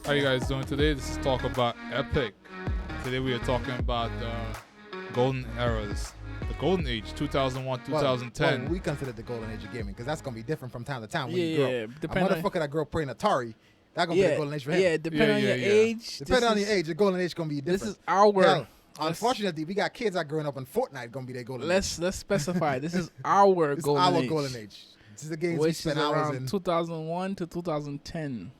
How you guys doing today? This is Talk About Epic. Today we are talking about the golden eras. The golden age, 2001, 2010. Well, we consider the golden age of gaming because that's going to be different from time to time when Yeah, you grow yeah, up. A depending on- motherfucker that grew up playing Atari, that's going to be the golden age for him. Yeah, depending on your age. Depending on your age, the golden age going to be different. This is our. Hell, unfortunately, we got kids that growing up in Fortnite going to be their golden age. Let's specify. This is our This golden is our age. golden age. This is the games we Which is spend hours around in. 2001 to 2010.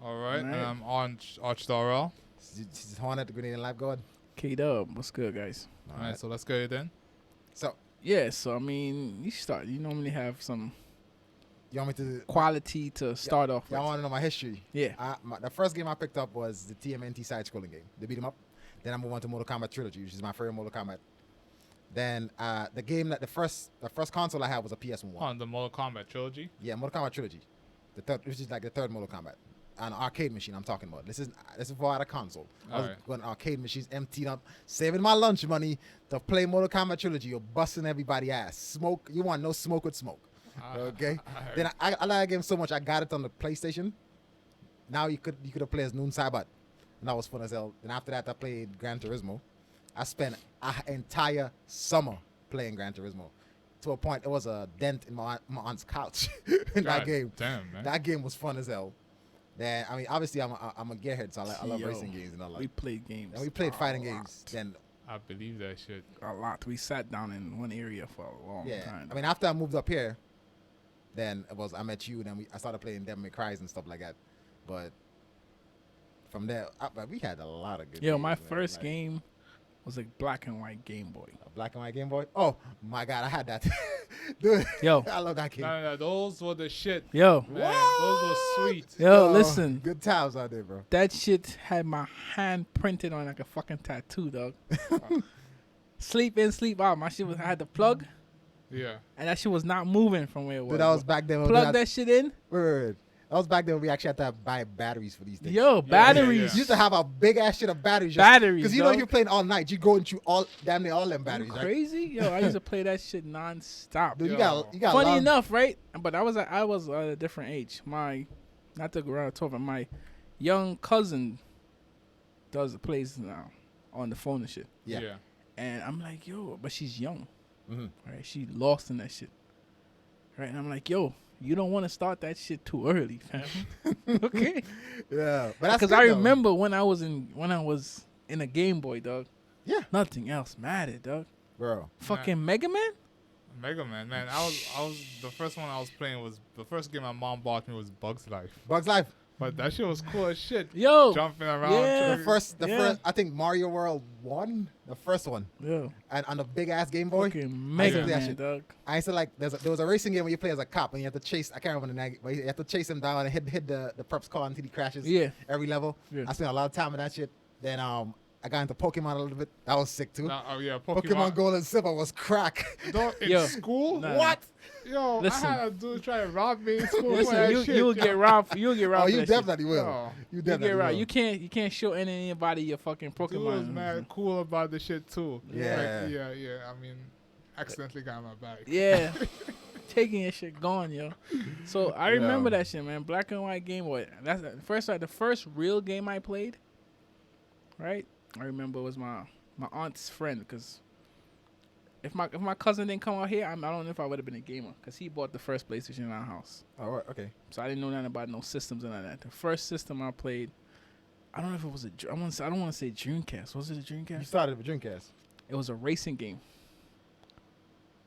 All right, and Right. I'm on Archdarrell. This is Hornet, the Grenadian Lifeguard. K-Dub, what's good, guys? All right, so let's get it in. So, Yeah, so I mean, you start. You normally have some you want me to... quality to start off Y'all with. want to know my history? Yeah. The first game I picked up was the TMNT side-scrolling game, the beat 'em up. Then I moved on to Mortal Kombat Trilogy, which is my favorite Mortal Kombat. Then the game that the first console I had was a PS1. On the Mortal Kombat trilogy. Yeah, Mortal Kombat Trilogy, the third, which is like the third Mortal Kombat, an arcade machine. I'm talking about. This is before I had a console. I was Alright. going to arcade machines, emptied up, saving my lunch money to play Mortal Kombat Trilogy. You're busting everybody ass. Smoke. You want no smoke with smoke. Okay. Then I like that game so much I got it on the PlayStation. Now you could have played as Noon Sabat, and that was fun as hell. Then after that I played Gran Turismo. I spent an entire summer playing Gran Turismo. To a point, it was a dent in my aunt's couch in that God game. Damn, man. That game was fun as hell. Then I mean, obviously I'm a gearhead, so I love Yo, racing games and all that. We played games. And we played a fighting lot. games. Then I believe that shit. A lot. We sat down in one area for a long yeah, time. I mean after I moved up here, then I met you. Then I started playing Devil May Cry and stuff like that. But from there, we had a lot of good. Yo, games, my man. first Like, game was a black and white Game Boy. a black and white Game Boy. Oh my God, I had that. Dude, Yo. I love that game. No, those were the shit. Yo, Man, those were sweet. yo, Oh, listen. good times out there, bro. That shit had my hand printed on like a fucking tattoo, dog. Sleep in, sleep out. My shit was. I had the plug, Yeah. and that shit was not moving from where it was. Dude, that was back then. when we Plug had- that shit in. Word. That was back then when we actually had to buy batteries for these things. Yo, batteries. You used to have a big ass shit of batteries. Batteries, Because you know dog. you're playing all night. You go into damn near all them You batteries. Right? crazy? Yo, I used to play that shit nonstop. Dude, Yo. you got Funny long- enough, right? But I was at a different age. Not to go around talking. My young cousin plays now on the phone and shit. Yeah. And I'm like, yo, but she's young, Mhm. right? She lost in that shit, right? And I'm like, yo, you don't want to start that shit too early, fam. Okay? Yeah. But that's Because good, I though. remember when I was in a Game Boy, dog. Yeah. Nothing else mattered, dog. Bro. Fucking Mega Man. Mega Man, man. I was the first one I was playing was the first game my mom bought me was Bugs Life. Bugs Life. But that shit was cool as shit. Yo. Jumping around. Yeah. The first, Yeah. I think Mario World 1, the first one. Yo. And on the big ass Game Boy. Fucking Mega play that Man, shit. dog. I used to like, there was a racing game where you play as a cop and you have to chase, I can't remember the name, but you have to chase him down and hit the perp's car until he crashes. Yeah. Every level. Yeah. I spent a lot of time in that shit. Then I got into Pokemon a little bit. That was sick too. Oh yeah, Pokemon Gold and Silver was crack. Dog, in Yo. school? Nah. What? Yo, Listen. I had a dude try to rob me in school. for Listen, that you shit, you'll yo. get robbed. You'll get robbed. Oh, for you that shit. definitely will. Yo. You You definitely get robbed. will. You can't show anybody your fucking Dude was Pokemon. mad cool about the shit too. Yeah. Like, yeah. I mean, accidentally got my bag. Yeah. Taking your shit gone, yo. So I remember that shit, man. Black and white Game Boy. That's the first real game I played. Right? I remember it was my aunt's friend, because if my cousin didn't come out here, I don't know if I would have been a gamer, because he bought the first PlayStation in our house. Oh, right, okay. So I didn't know nothing about no systems and all that. The first system I played, I don't know if it was I don't want to say Dreamcast. Was it a Dreamcast? You started with Dreamcast. It was a racing game.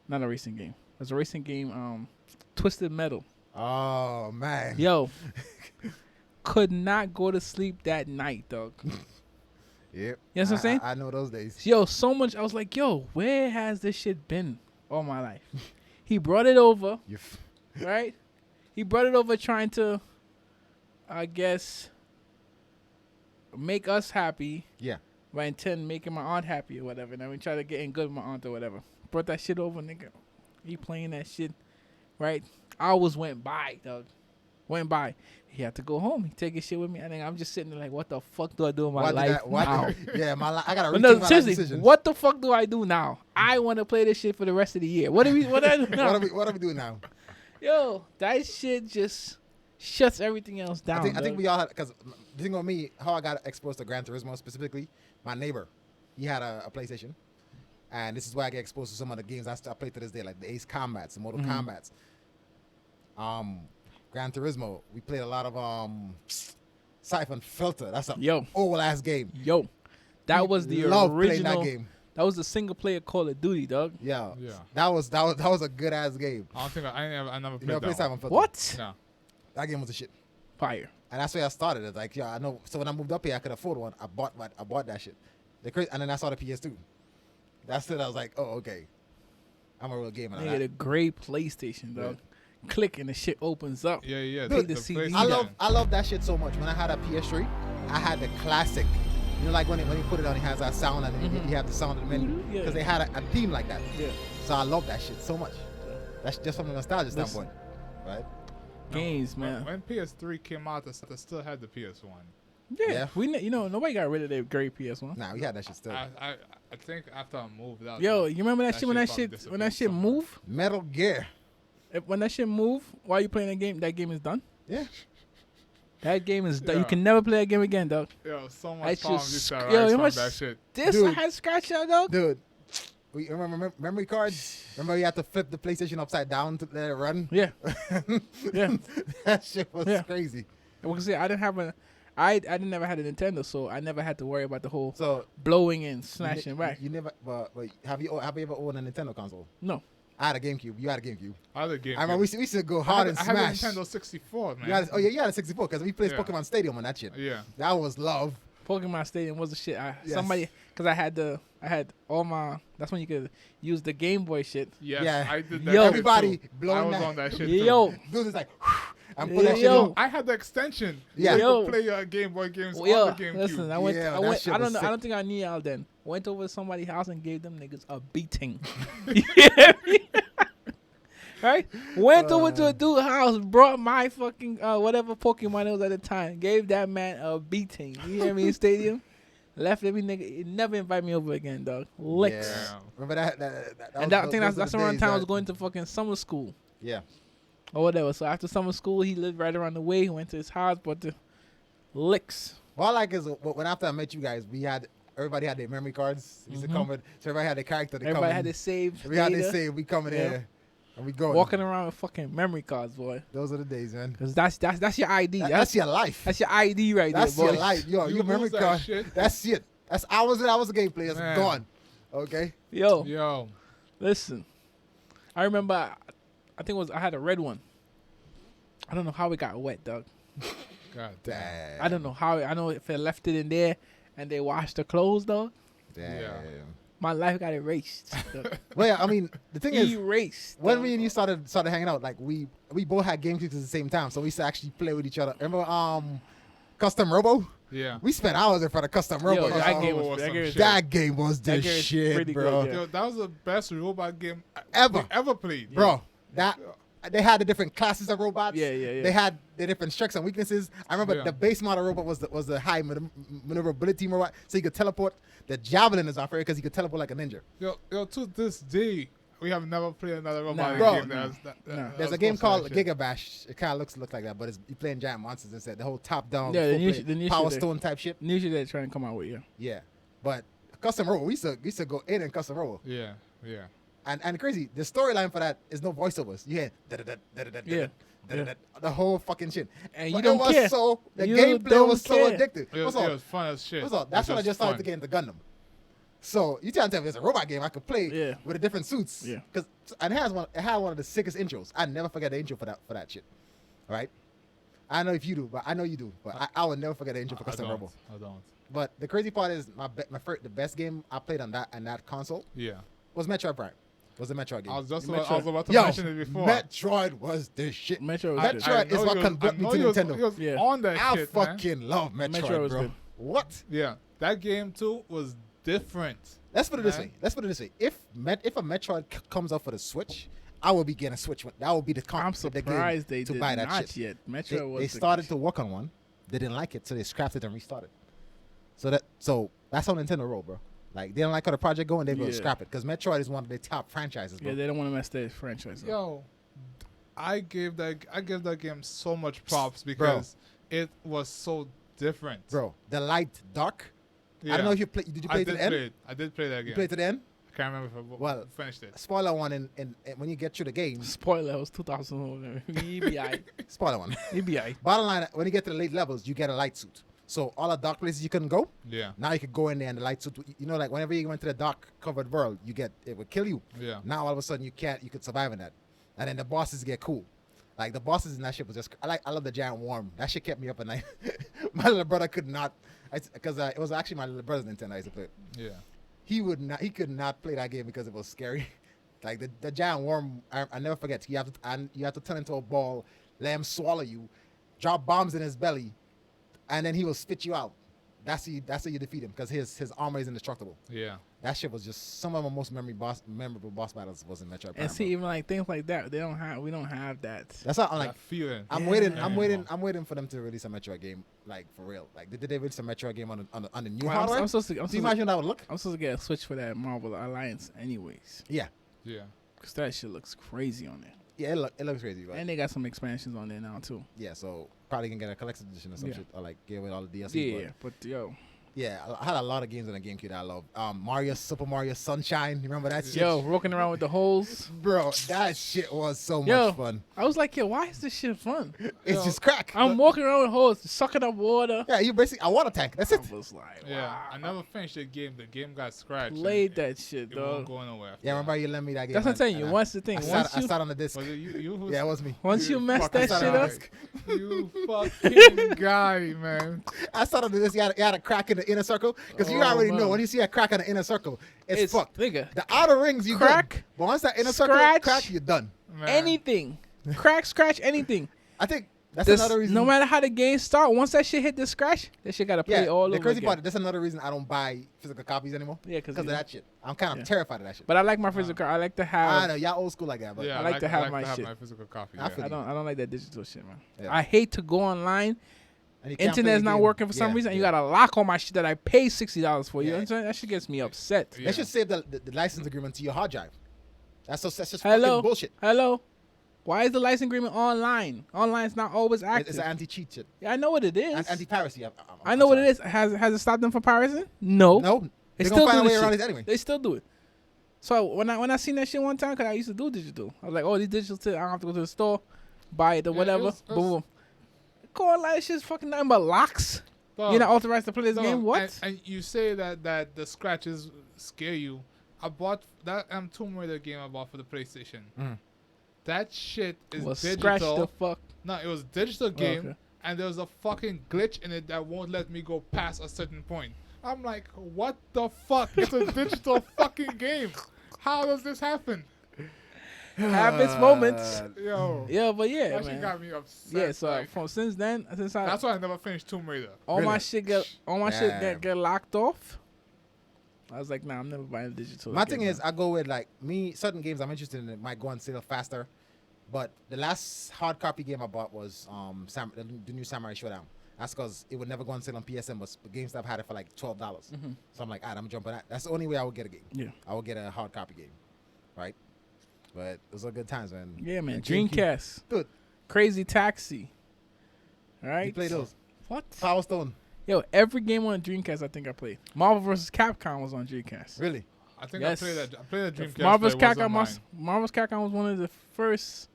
Not a racing game. It was a racing game, Twisted Metal. Oh, man. Yo, could not go to sleep that night, dog. Yep. You know what I'm saying? I know those days. Yo, so much. I was like, yo, where has this shit been all my life? He brought it over, right? He brought it over trying to, I guess, make us happy. Yeah. By intent making my aunt happy or whatever. And then we try to get in good with my aunt or whatever. Brought that shit over, nigga. He playing that shit, right? Hours went by, dog. Went by. He had to go home. He take his shit with me. I think I'm just sitting there like, what the fuck do I do in my life now? Yeah, I gotta But rethink no, my life seriously, decisions. what the fuck do I do now? I want to play this shit for the rest of the year. What do I do now? What are we doing now? Yo, that shit just shuts everything else down. I think we all had, because the thing with me, how I got exposed to Gran Turismo specifically, my neighbor, he had a PlayStation, and this is where I get exposed to some of the games I play to this day, like the Ace Combats, the Mortal Kombats. Gran Turismo, we played a lot of Syphon Filter. That's an old ass game. That was the Love original playing that game. That was the single player Call of Duty, dog. Yeah. That was a good ass game. I don't think I never You played never that played Syphon one. Filter? What? No. That game was a shit. Fire. And that's where I started. It's like, I know. So when I moved up here, I could afford one. I bought that shit. And then I saw the PS2. That's it. I was like, oh, okay. I'm a real gamer. They had a great PlayStation, dog. Click and the shit opens up. Yeah. Dude, the CD. I love that shit so much. When I had a PS3, I had the classic. You know, like when you put it on, it has that sound, and you have the sound of the menu. Because they had a theme like that. Yeah. So I love that shit so much. That's just from a nostalgia standpoint, right? Games, man. When PS3 came out, I still had the PS1. Yeah. Nobody got rid of their great PS1. Nah, we had that shit still. I think after I moved out. Yo, you remember that shit when that shit move? Metal Gear. When that shit move, while you playing that game is done. Yeah. That game is done. Yeah. You can never play that game again, dog. Yo, so much time used to yo, rise how from much that shit. this Dude. had scratch out, dog. Dude, we remember memory cards? Remember you had to flip the PlayStation upside down to let it run? Yeah. Yeah. That shit was Yeah. crazy. I was gonna say I didn't never had a Nintendo, so I never had to worry about the whole So blowing and snatching back. You never, but have you ever owned a Nintendo console? No. I had a GameCube. You had a GameCube. I had a game. I remember we used to go hard and I had a smash. Nintendo 64, man. You had a 64 because we played Pokemon Stadium on that shit. Yeah. That was love. Pokemon Stadium was the shit. Yes. Somebody, because I had all my. That's when you could use the Game Boy shit. Yes, Yeah. I did that. Yo. shit Everybody too. blowing I was that. on that shit Yo. too. Dude is like, and put that shit Yo. on. I had the extension. Yeah. You Yo. could play your Game Boy games Yo, on the GameCube. listen, I went. Yeah, I that went. shit I was don't know. I sick. don't think I knew y'all then. Went over to somebody's house and gave them niggas a beating. You hear me? Right? Went over to a dude's house, brought my fucking whatever Pokemon it was at the time, gave that man a beating. You hear me? Stadium. Left every nigga. Never invite me over again, dog. Licks. Yeah. Remember that? And I think that's around the time I was going to fucking summer school. Yeah. Or whatever. So after summer school, he lived right around the way. He went to his house, but the licks. What I like is when after I met you guys, everybody had their memory cards. We used to come with, so everybody had their character. Everybody had to save. We had their save. We coming here and we going. Walking around with fucking memory cards, boy. Those are the days, man. Cause that's your ID. That's your life. That's your ID right That's there, boy. your life. Yo, You your memory lose that card. shit. That's it. That's hours and hours of gameplay. That's Man. gone. Okay. Yo, listen. I remember. I think I had a red one. I don't know how it got wet, dog. God damn. Damn. I don't know how. I know if I left it in there and they washed the clothes, dog. Damn. Yeah. My life got erased. Well, yeah, I mean, the thing is, Erased. when dog. me and you started hanging out, like we both had GameCubes at the same time, so we used to actually play with each other. Remember, Custom Robo? Yeah. We spent hours in front of Custom Robo. Yo, that yo. game Robo was was that some game was shit. That game was the That game is shit, pretty bro. good, yeah. Yo, that was the best robot game Ever. we ever played. Bro, they had the different classes of robots. Yeah. They had the different strengths and weaknesses. I remember Yeah. the base model robot was the high maneuverability robot, so you could teleport. The javelin is my favorite because you could teleport like a ninja. Yo, to this day, we have never played another robot Bro, game. There's a game called Giga Bash. It kind of looks like that, but you playing giant monsters instead. The whole top-down Yeah, the new Power shit Stone type shit. New shit they're trying to come out with, yeah. Yeah, but Custom Robo, we used to go in and Custom Robo. Yeah. And crazy, the storyline for that is no voiceovers. You hear the whole fucking shit. And But you don't it was care. So the You gameplay don't was so care. addictive. It was fun as shit. That's when I just started to get into Gundam. So you tell me there's a robot game I could play Yeah. with the different suits. Yeah. And it had one of the sickest intros. I never forget the intro for that shit. Right? I know if you do, but I know you do. But I would never forget the intro for Custom Robo. I don't. But the crazy part is the best game I played on that console Yeah. was Metroid Prime. Was the Metroid game. I was Metroid. about to Yo, mention it before. Metroid was the shit. Metro was good. Metroid is what converted me to Nintendo. He was Yeah. on that I shit, man. fucking love Metroid, Metroid was bro. good. What? Yeah. That game, too, was different. Let's put it this Man. way. If a Metroid comes out for the Switch, I will be getting a Switch. That will be the I'm the game surprised they to did buy that not shit. yet. Metro was They the- started to work on one. They didn't like it, so they scrapped it and restarted. So that's how Nintendo roll, bro. Like they don't like how the project going, they go Yeah. scrap it because Metroid is one of their top franchises, bro. Yeah, they don't want to mess their franchise up. Yo, I give that game so much props because it was so different. Bro, the light dark. Yeah. I don't know if you play. Did you play to the end? I did play that game. You played to the end? I can't remember if I finished it. Spoiler one, and when you get through the game, Spoiler, it was 2000. EBI. spoiler one. EBI. Bottom line, when you get to the late levels, you get a light suit. So all the dark places you couldn't go, Yeah. now you could go in there and the light suit. You know, like whenever you went to the dark covered world, it would kill you. Yeah. Now all of a sudden you could survive in that, and then the bosses get cool. Like the bosses in that shit was just. I love the giant worm. That shit kept me up at night. My little brother could not, because it was actually my little brother's Nintendo I used to play. Yeah. He could not play that game because it was scary. Like the giant worm, I never forget. You have to turn into a ball, let him swallow you, drop bombs in his belly, and then he will spit you out. That's how you defeat him because his armor is indestructible. Yeah. That shit was just some of the most memorable boss battles was in Metroid Prime. And see, bro. even like things like that, we don't have that. That's how I'm like. That feeling. I'm waiting for them to release a Metroid game, like for real. Like did they release a Metroid game on the new hardware? I'm supposed to, Do you imagine that would look? I'm supposed to get a Switch for that Marvel Alliance, anyways. Yeah, Yeah. Cause that shit looks crazy on there. yeah, it looks crazy, but And they got some expansions on there now too. yeah, so probably can get a collector's edition or some Yeah. shit, or like give it all the DLC. Yeah, but yo, Yeah, I had a lot of games on the GameCube that I love. Super Mario Sunshine. You remember that shit? yo, walking around with the holes. Bro, that shit was so Yo. much fun. I was like, yo, why is this shit fun? It's Yo, just crack. I'm walking around with holes, sucking up water. Yeah, you basically a water tank. That's it. I was like, Yeah. wow. I never finished the game. The game got scratched. and Played it- that shit, It won't dog. go nowhere. after Yeah, that. remember you lent me that game. That's what I'm telling and you. I- Once the thing, I once you sat on the disc. Was it you who Yeah, it was me. once you mess fucking that sat shit on up, the You fucking guy, man. I sat on the disc. You had a crack in the inner circle because you Oh, already know man. when you see a crack in the inner circle, it's fucked. nigga. The outer rings you Crack, good, but once that inner circle scratch, crack, you're done. Man. Anything, crack, scratch, anything. I think that's This- another reason. No matter how the game start, once that shit hit the scratch, that shit gotta play yeah, all the over crazy again. part. That's another reason I don't buy physical copies anymore. Yeah, Because of you- that shit. I'm kind of Yeah. terrified of that shit. But I like my physical. I like to I have. know y'all old school like that, but Yeah, I like to have my my shit. physical copy. I Yeah. feel I don't like that digital shit, man. Yeah. I hate to go online. and you can't play Internet's the not game. working for some Yeah, reason. And you yeah. got to lock on my shit that I pay $60 for. You Yeah. know what I'm saying? That shit gets me upset. Yeah. They should save the license agreement to your hard drive. That's just Hello, fucking bullshit. hello. Why is the license agreement online? Online's not always It's active. an anti-cheat shit. Yeah, I know what it is. Anti-piracy. I know what it is. Has it stopped them from piracy? No. No, They they're still gonna find a do way this around shit. it anyway. They still do it. So when I seen that shit one time, cause I used to do digital, I was like, oh, these digital shit, I don't have to go to the store, buy it or Yeah, whatever. it was- Boom. Go online, that shit's fucking nothing but locks. Dog, You're not authorized to play this dog, game. What? And you say that the scratches scare you. I bought that Tomb Raider game I bought for the PlayStation. Mhm. That shit is Was scratch digital. the fuck. No, it was a digital game, okay. and there was a fucking glitch in it that won't let me go past a certain point. I'm like, what the fuck? It's a digital fucking game. How does this happen? Have its moments. Yo, Yeah, but yeah, that shit man. got me upset. Yeah, so like, from since then, that's why I never finished Tomb Raider. all my Really? shit Damn. get locked off. I was like, nah, I'm never buying digital. My again, thing is, man. I go with like me. Certain games I'm interested in might go on sale faster, but the last hard copy game I bought was the new Samurai Showdown. That's because it would never go on sale on PSN, but GameStop had it for like $12. Mhm. So I'm like, alright, I'm jumping that. That's the only way I would get a game. Yeah. I would get a hard copy game, right? But those are good times, man. Yeah, man. And GameCube. Dreamcast. Dude, Crazy Taxi. All right. you play those. What? Power Stone, Yo, every game on Dreamcast I think I played. Marvel vs. Capcom was on Dreamcast. really? I think Yes. I played the Dreamcast. Marvel's but it wasn't Capcom mine. Marvel's Capcom was one of the first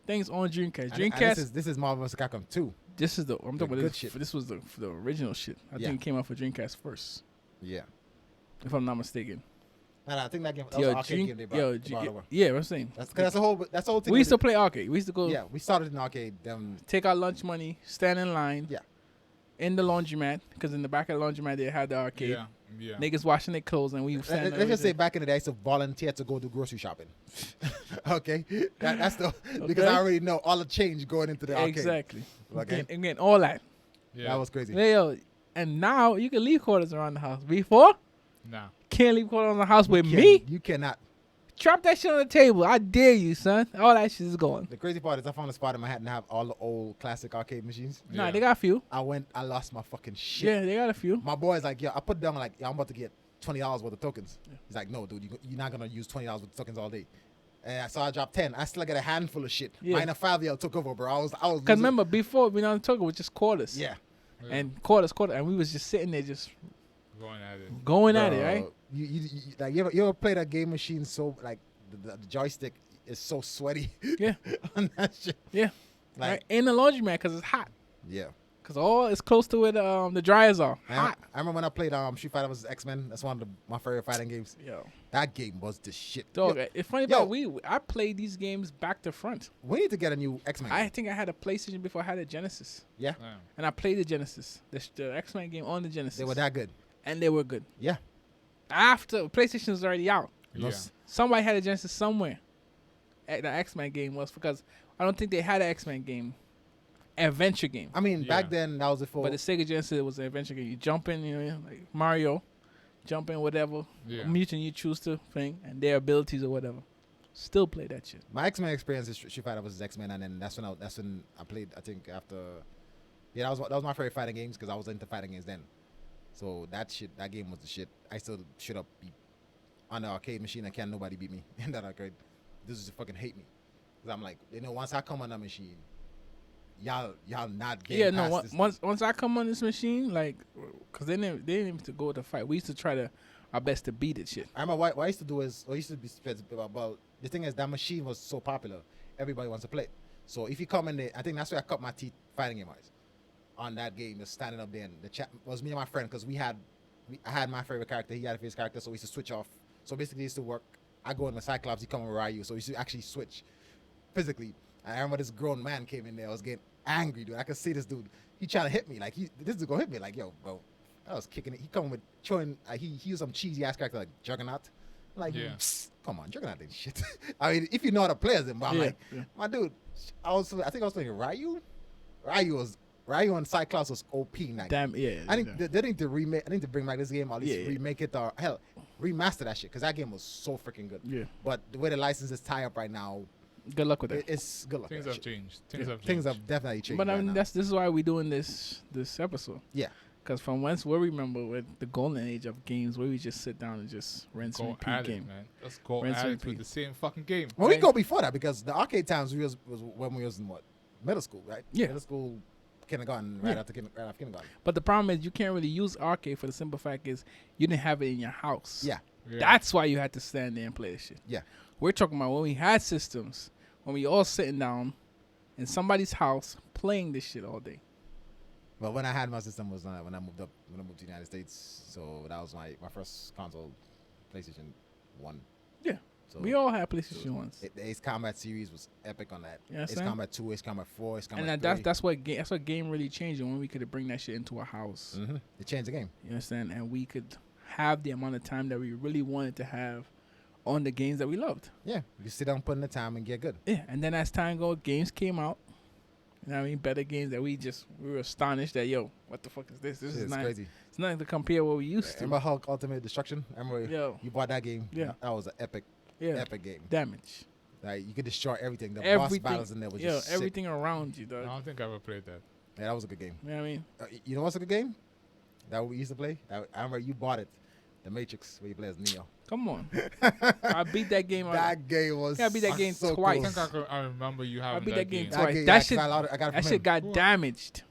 things on Dreamcast. And Dreamcast. this is Marvel vs. Capcom 2. This is the I'm The talking good about shit. this was the original shit. I Yeah. think it came out for Dreamcast first, Yeah. if I'm not mistaken. And I think that game. That was an arcade game they brought over. yeah, I'm saying. That's the whole thing. We they used to did. play arcade. We used to go Yeah, we started in arcade. take our lunch money, stand in line. Yeah. In the laundromat, because in the back of the laundromat they had the arcade. Yeah, yeah. Niggas washing their clothes and we stand there. Let's just say back in the day, I used to volunteer to go do grocery shopping. Okay, that's the because I already know all the change going into the arcade. Exactly. Okay, Again, all that. Yeah. that was crazy. Yeah, yo, and now you can leave quarters around the house. Before, Nah. can't leave quarters around the house with You me. you cannot. Drop that shit on the table. I dare you, son. All that shit is going. The crazy part is I found a spot in Manhattan to have all the old classic arcade machines. Nah, Yeah. they got a few. I lost my fucking shit. Yeah, they got a few. My boy's like, yo, I put down like, yo, I'm about to get $20 worth of tokens. He's like, no, dude, you're not gonna use $20 worth of tokens all day. And so I dropped 10. I still got a handful of shit. Yeah. Mine and 5 took over, bro. I was. Cause losing. remember before we on talk, it was just quarters. Yeah. And quarters, and we was just sitting there just Going at it. going at it, right? You ever play that game machine so like the joystick is so sweaty Yeah, on that shit. yeah. Like Right? In the laundromat, cause it's hot. yeah. Cause all it's close to where the dryers are. Hot. I remember when I played Street Fighter vs X-Men. That's one of my favorite fighting games. Yo, That game was the shit. dog. Yo, It's funny yo. about I played these games back to front. we need to get a new X-Men. I think I had a PlayStation before I had a Genesis, Yeah, Damn. and I played the Genesis, the X-Men game on the Genesis. they were that good. and they were good. Yeah. After PlayStation was already out, Yeah. somebody had a Genesis somewhere. The X-Men game was because I don't think they had an X-Men game, adventure game. I mean, back Yeah. then that was before. But the Sega Genesis was an adventure game. You jump in, like Mario, jump in whatever Yeah. mutant you choose to thing, and their abilities or whatever. Still play that shit. My X-Men experience is Street Fighter vs X-Men, and then that's when I played. I think after, yeah, that was my favorite fighting games because I was into fighting games then. So that game was the shit. I still should up be on the arcade machine. And can't nobody beat me in that arcade. This is fucking hate me because I'm like, once I come on that machine, y'all not getting Yeah, no. past this Once I come on this machine, like, cause they didn't even to go to fight. We used to try our best to beat it. Shit. I remember what I used to do is, what used to be about the thing is that machine was so popular, everybody wants to play it. So if you come in there, I think that's where I cut my teeth fighting game wise. On that game, just standing up there, and the chat was me and my friend because I had my favorite character, he had his character, so we used to switch off. So basically, it used to work. I go in the Cyclops, he come in Ryu, so we used to actually switch physically. And I remember this grown man came in there, I was getting angry, dude. I could see this dude. He trying to hit me, like this dude gonna hit me, like yo, bro. I was kicking it. He come with showing. He used some cheesy ass character like Juggernaut. Like, Yeah. come on, Juggernaut ain't shit. I mean, if you know how to play as him, but I'm Yeah, like, yeah. my dude. I think I was playing Ryu. Ryu and Cyclops was OP in that game. Damn. Yeah. I think they need to remake. I need to bring back this game, or at least Yeah. remake it, or hell, remaster that shit because that game was so freaking good. Yeah. But the way the license is tied up right now, Good luck with that. it's good luck. Things with have that shit. changed. Things have changed. Things have definitely changed. But I right mean, now. this is why we're doing this episode. Yeah. Because from whence we remember with the golden age of games where we just sit down and just rinse and Go repeat at game. it, man. Let's go Rinse at and it with repeat. the same fucking game. Well, we Right. go before that because the arcade times was when we was in what, middle school, right? Yeah. Middle school, kindergarten, right Yeah. after kindergarten. But the problem is you can't really use arcade for the simple fact is you didn't have it in your house. Yeah. Yeah. That's why you had to stand there and play this shit. Yeah. We're talking about when we had systems, when we all sitting down in somebody's house playing this shit all day. But when I had my system was when I moved to the United States, so that was my first console, PlayStation 1. Yeah. So We all had PlayStation ones. the Ace Combat series was epic on that. You Ace understand? Combat 2, Ace Combat 4, Ace Combat And 3. that's what game really changed when we could bring that shit into a house. Mm-hmm. It changed the game. You understand? And we could have the amount of time that we really wanted to have on the games that we loved. Yeah. You sit down, put in the time, and get good. Yeah. And then as time goes, games came out. You know what I mean? Better games that we were astonished that, yo, what the fuck is this? This Shit, is it's not, crazy. it's nothing to compare what we used to. Remember Hulk Ultimate Destruction? Remember Yo. you bought that game? Yeah. That was an epic Yeah. game. Damage. Like you could destroy everything. The boss Everything. battles in there was Yo, just sick. everything around you, I dog. don't think I ever played that. Yeah, that was a good game. You know what I mean? You know what's a good game? That we used to play. I remember you bought it, The Matrix, where you play as Neo. Come on. I beat that game. That game was. Yeah, I beat that game so twice. I think I remember you having beat that game game. twice. game, That yeah, shit- 'cause I got it That from shit him. got damaged.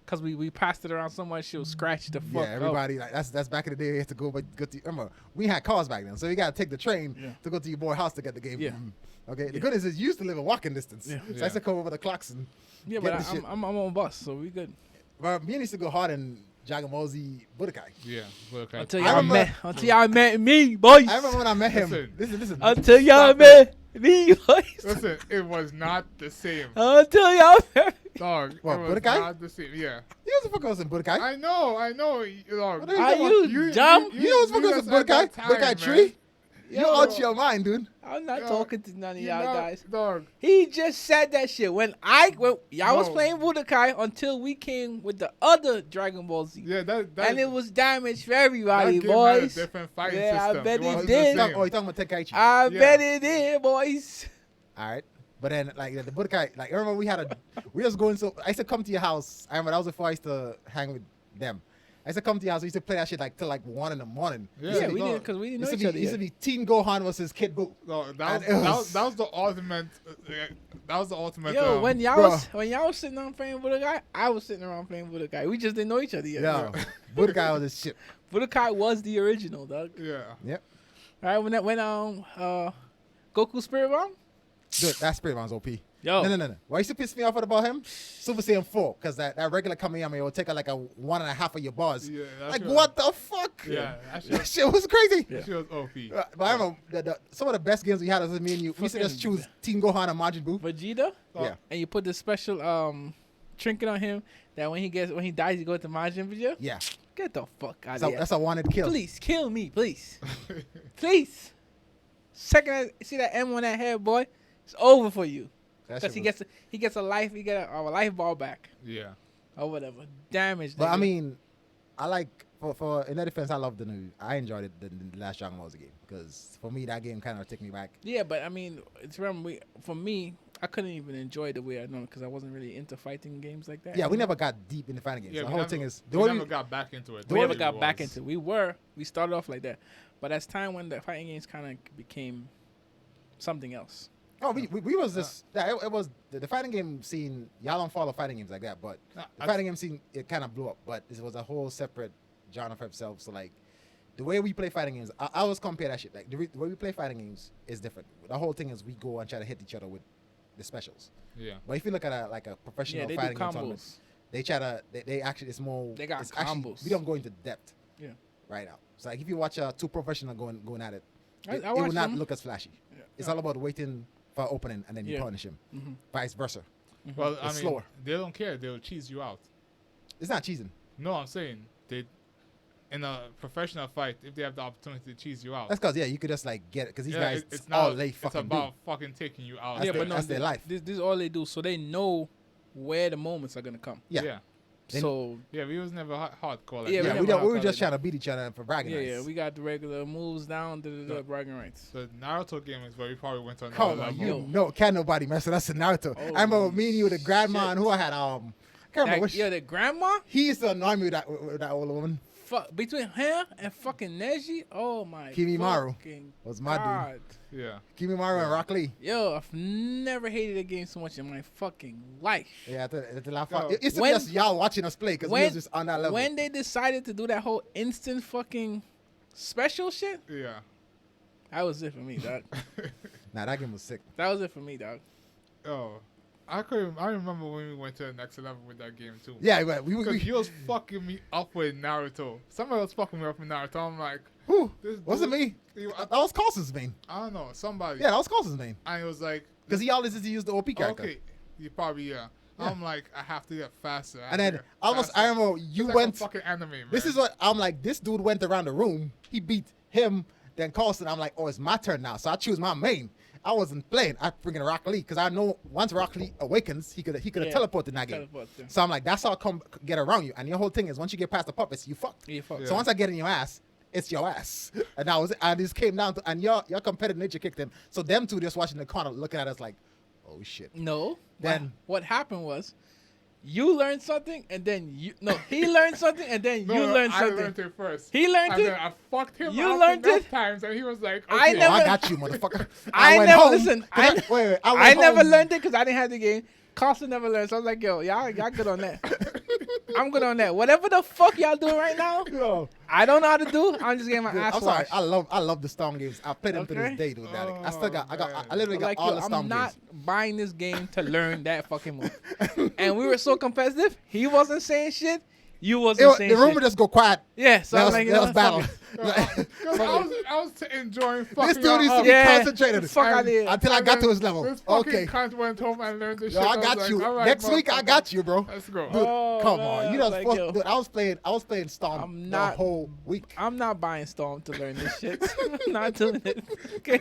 Because we passed it around so much, she'll scratch the fuck Yeah, everybody like that's back in the day. You had to go to. Remember, we had cars back then, so you got to take the train Yeah. to go to your boy's house to get the game. Yeah. Okay. The Yeah. good news is you used to live in walking distance. Yeah. So I Yeah. used to come over the clocks and. Yeah, Get but the shit. I'm on bus, so we good. But me and used to go hard in Jagamozi Budokai. Yeah. Okay. Until I y'all met me, boys. I remember when I met him. Listen. Listen. Until y'all Stop met me, boys. Listen, it was not the same. Until y'all met me. Dog. What, it was Budokai? not the same. Yeah. You was the fuck I was in Budokai. I know. Dog. What are Are you you dumb? You know what's fuck I was in at that Budokai? time, Budokai man. tree. You Yo. out your mind, dude. I'm not Yo, talking to none of You y'all know, guys. Dog. He just said that shit when y'all was No. playing Budokai until we came with the other Dragon Ball Z, Yeah, that and it was damaged for that everybody, game had a boys. different fighting Yeah, I system. bet it wasn't did. the same. Oh, you talking about Tenkaichi? I Yeah. bet it is, boys. All right. But then, like, the Budokai, like, I remember we was going, so I used to come to your house. I remember that was before I used to hang with them. I used to come to your house. We used to play that shit like till like 1 in the morning. Yeah, we no, didn't because we didn't know Used each to other be, used to yet. be Teen Gohan versus Kid Buu. No, And that it was, was- that was the ultimate. That was the ultimate. Yo, when y'all bruh. was sitting around playing with a guy, I was sitting around playing with a guy. We just didn't know each other yet. Yeah, Budokai was this shit. Budokai was the original, dog. Yeah. Yep. All right, when Goku Spirit Bomb. Dude, that Spirit Man's OP. Yo, No. What used to piss me off about him? Super Saiyan 4, because that regular Kamehameha will take out like a 1.5 of your bars. Yeah. That Like, shit what the fuck? Yeah. That That shit, shit was crazy. Yeah. that shit was OP. But I remember some of the best games we had was me and you. We used to just Fucking- choose Team Gohan and Majin Buu. Vegeta, Yeah. and you put the special trinket on him that when he dies, you go to Majin Vegeta. Yeah. Get the fuck out So of here. that's a wanted kill. Please kill me, please, please. Second, I see that M on that head, boy, it's over for you. That Because shit he gets a life ball back Yeah. or whatever. Damage. But I nigga. mean, I like for in that defense, I love I enjoyed it the last Dragon Ball Z game because for me that game kind of took me back. yeah, but I mean, it's remember for me, I couldn't even enjoy it the way I know because I wasn't really into fighting games like that. Yeah, we never got deep in the fighting games. Yeah, the we whole never- thing is We never got back into it. We never It got back was- into it. We started off like that, but as time when the fighting games kind of became something else. Oh, we was this. Yeah, it was the fighting game scene. Y'all don't follow fighting games like that, but Nah, the fighting game scene it kind of blew up. But this was a whole separate genre for itself. So like, the way we play fighting games, I always compare that shit. Like the way we play fighting games is different. The whole thing is we go and try to hit each other with the specials. Yeah. But if you look at a professional Yeah, they do fighting game tournament, combos. they try to they actually it's more. They got it's actually- combos. we don't go into depth. Yeah. Right now, so like if you watch two professional going at it, I it will watched not them. look as flashy. Yeah. It's all about waiting for opening and then you Yeah. punish him. Mhm. Vice versa. Well, I It's mean, slower. they don't care. They'll cheese you out. It's not cheating. No, I'm saying they, in a professional fight, if they have the opportunity to cheese you out, That's because you could just like get it because these guys it's all not. they It's fucking about fucking taking you out. That's Yeah, their- but no, that's their life. This is all they do, so they know where the moments are gonna come. Yeah. Yeah. Then- So Yeah, we was never hardcore. Like Yeah, do. that. we Yeah, never we were call just it trying to beat each other for bragging yeah, rights. we got the regular moves down, Yeah. bragging rights. The Naruto game is where we probably went to another Come on, level. you Yo. know, can't nobody mess with us in Naruto. Oh, I remember me and you, the grandma, shit. and who I had. I can't remember which. Yo, the grandma, He used to annoy me with that old woman. fuck between her and fucking Neji. Oh my Kimimaru fucking was my dude. God. Yeah. Kimimaru and Rock Lee. Yo, I've never hated a game so much in my fucking life. Yeah, Yo. it used to be When- just y'all watching us play because we when- was just on that level. When they decided to do that whole instant fucking special shit, Yeah. that was it for me, dog. Nah, that game was sick. That was it for me, dog. Oh, I remember when we went to the next level with that game too. Yeah, we Because you was fucking me up with Naruto. Somebody was fucking me up with Naruto. I'm like, who? this Wasn't dude- me. That was Carlson's main. I don't know, somebody. Yeah, that was Carlson's main. And it was like, Because he always used to use the OP character. okay, you probably yeah. Yeah. I'm like, I have to get faster. I have And to then get almost, faster. I remember It's you like went. some fucking anime, man. This is what I'm like. This dude went around the room. He beat him. Then Carlson. I'm like, oh, it's my turn now. So I choose my main. I wasn't playing. I freaking Rock Lee because I know once Rock Lee awakens, he could have Yeah. teleported in that game. Teleport, yeah. So I'm like, that's how I come get around you. And your whole thing is once you get past the puppets, you fucked. Yeah, fuck. Yeah. So once I get in your ass, it's your ass. And that was it. And this came down to and your competitive nature kicked in. So them two just watching the corner looking at us like, oh shit. No. Then- what happened was, you learned something, and then he learned something, and then No, you no, learned I something. learned it first. He learned And it. then I fucked him You up learned enough it? times, and he was like, I okay. Oh, never- I got you, motherfucker. I went never home. listen. 'Cause I wait, I went never home. learned it because I didn't have the game. Carlson never learned, so I was like, yo, y'all good on that. I'm good on that. Whatever the fuck y'all doing right now, Yo, I don't know how to do. I'm just getting my dude, ass I'm sorry. washed. I love the Storm games. I played them to Okay. this day, dude. Daddy. I still got. I man. literally I'm got like, all yo, the Storm I'm not games. buying this game to learn that fucking move. And we were so competitive. He wasn't saying shit. You wasn't saying The room shit. would just go quiet. Yeah, so That I'm was, like, that was battle. Because I was enjoying fucking This dude used to up. be Yeah. concentrated Fuck outta here. until I And got to then his level. This fucking Okay, cunt went home and learned this yo, shit. I was got like, you. all right, Next week I motherfucker. got you, bro. Let's go. Dude, Oh, come on. man, You know, like, fuck, yo. dude, I was playing Storm I'm the not- whole week. I'm not buying Storm to learn this shit. I'm not doing it. Okay.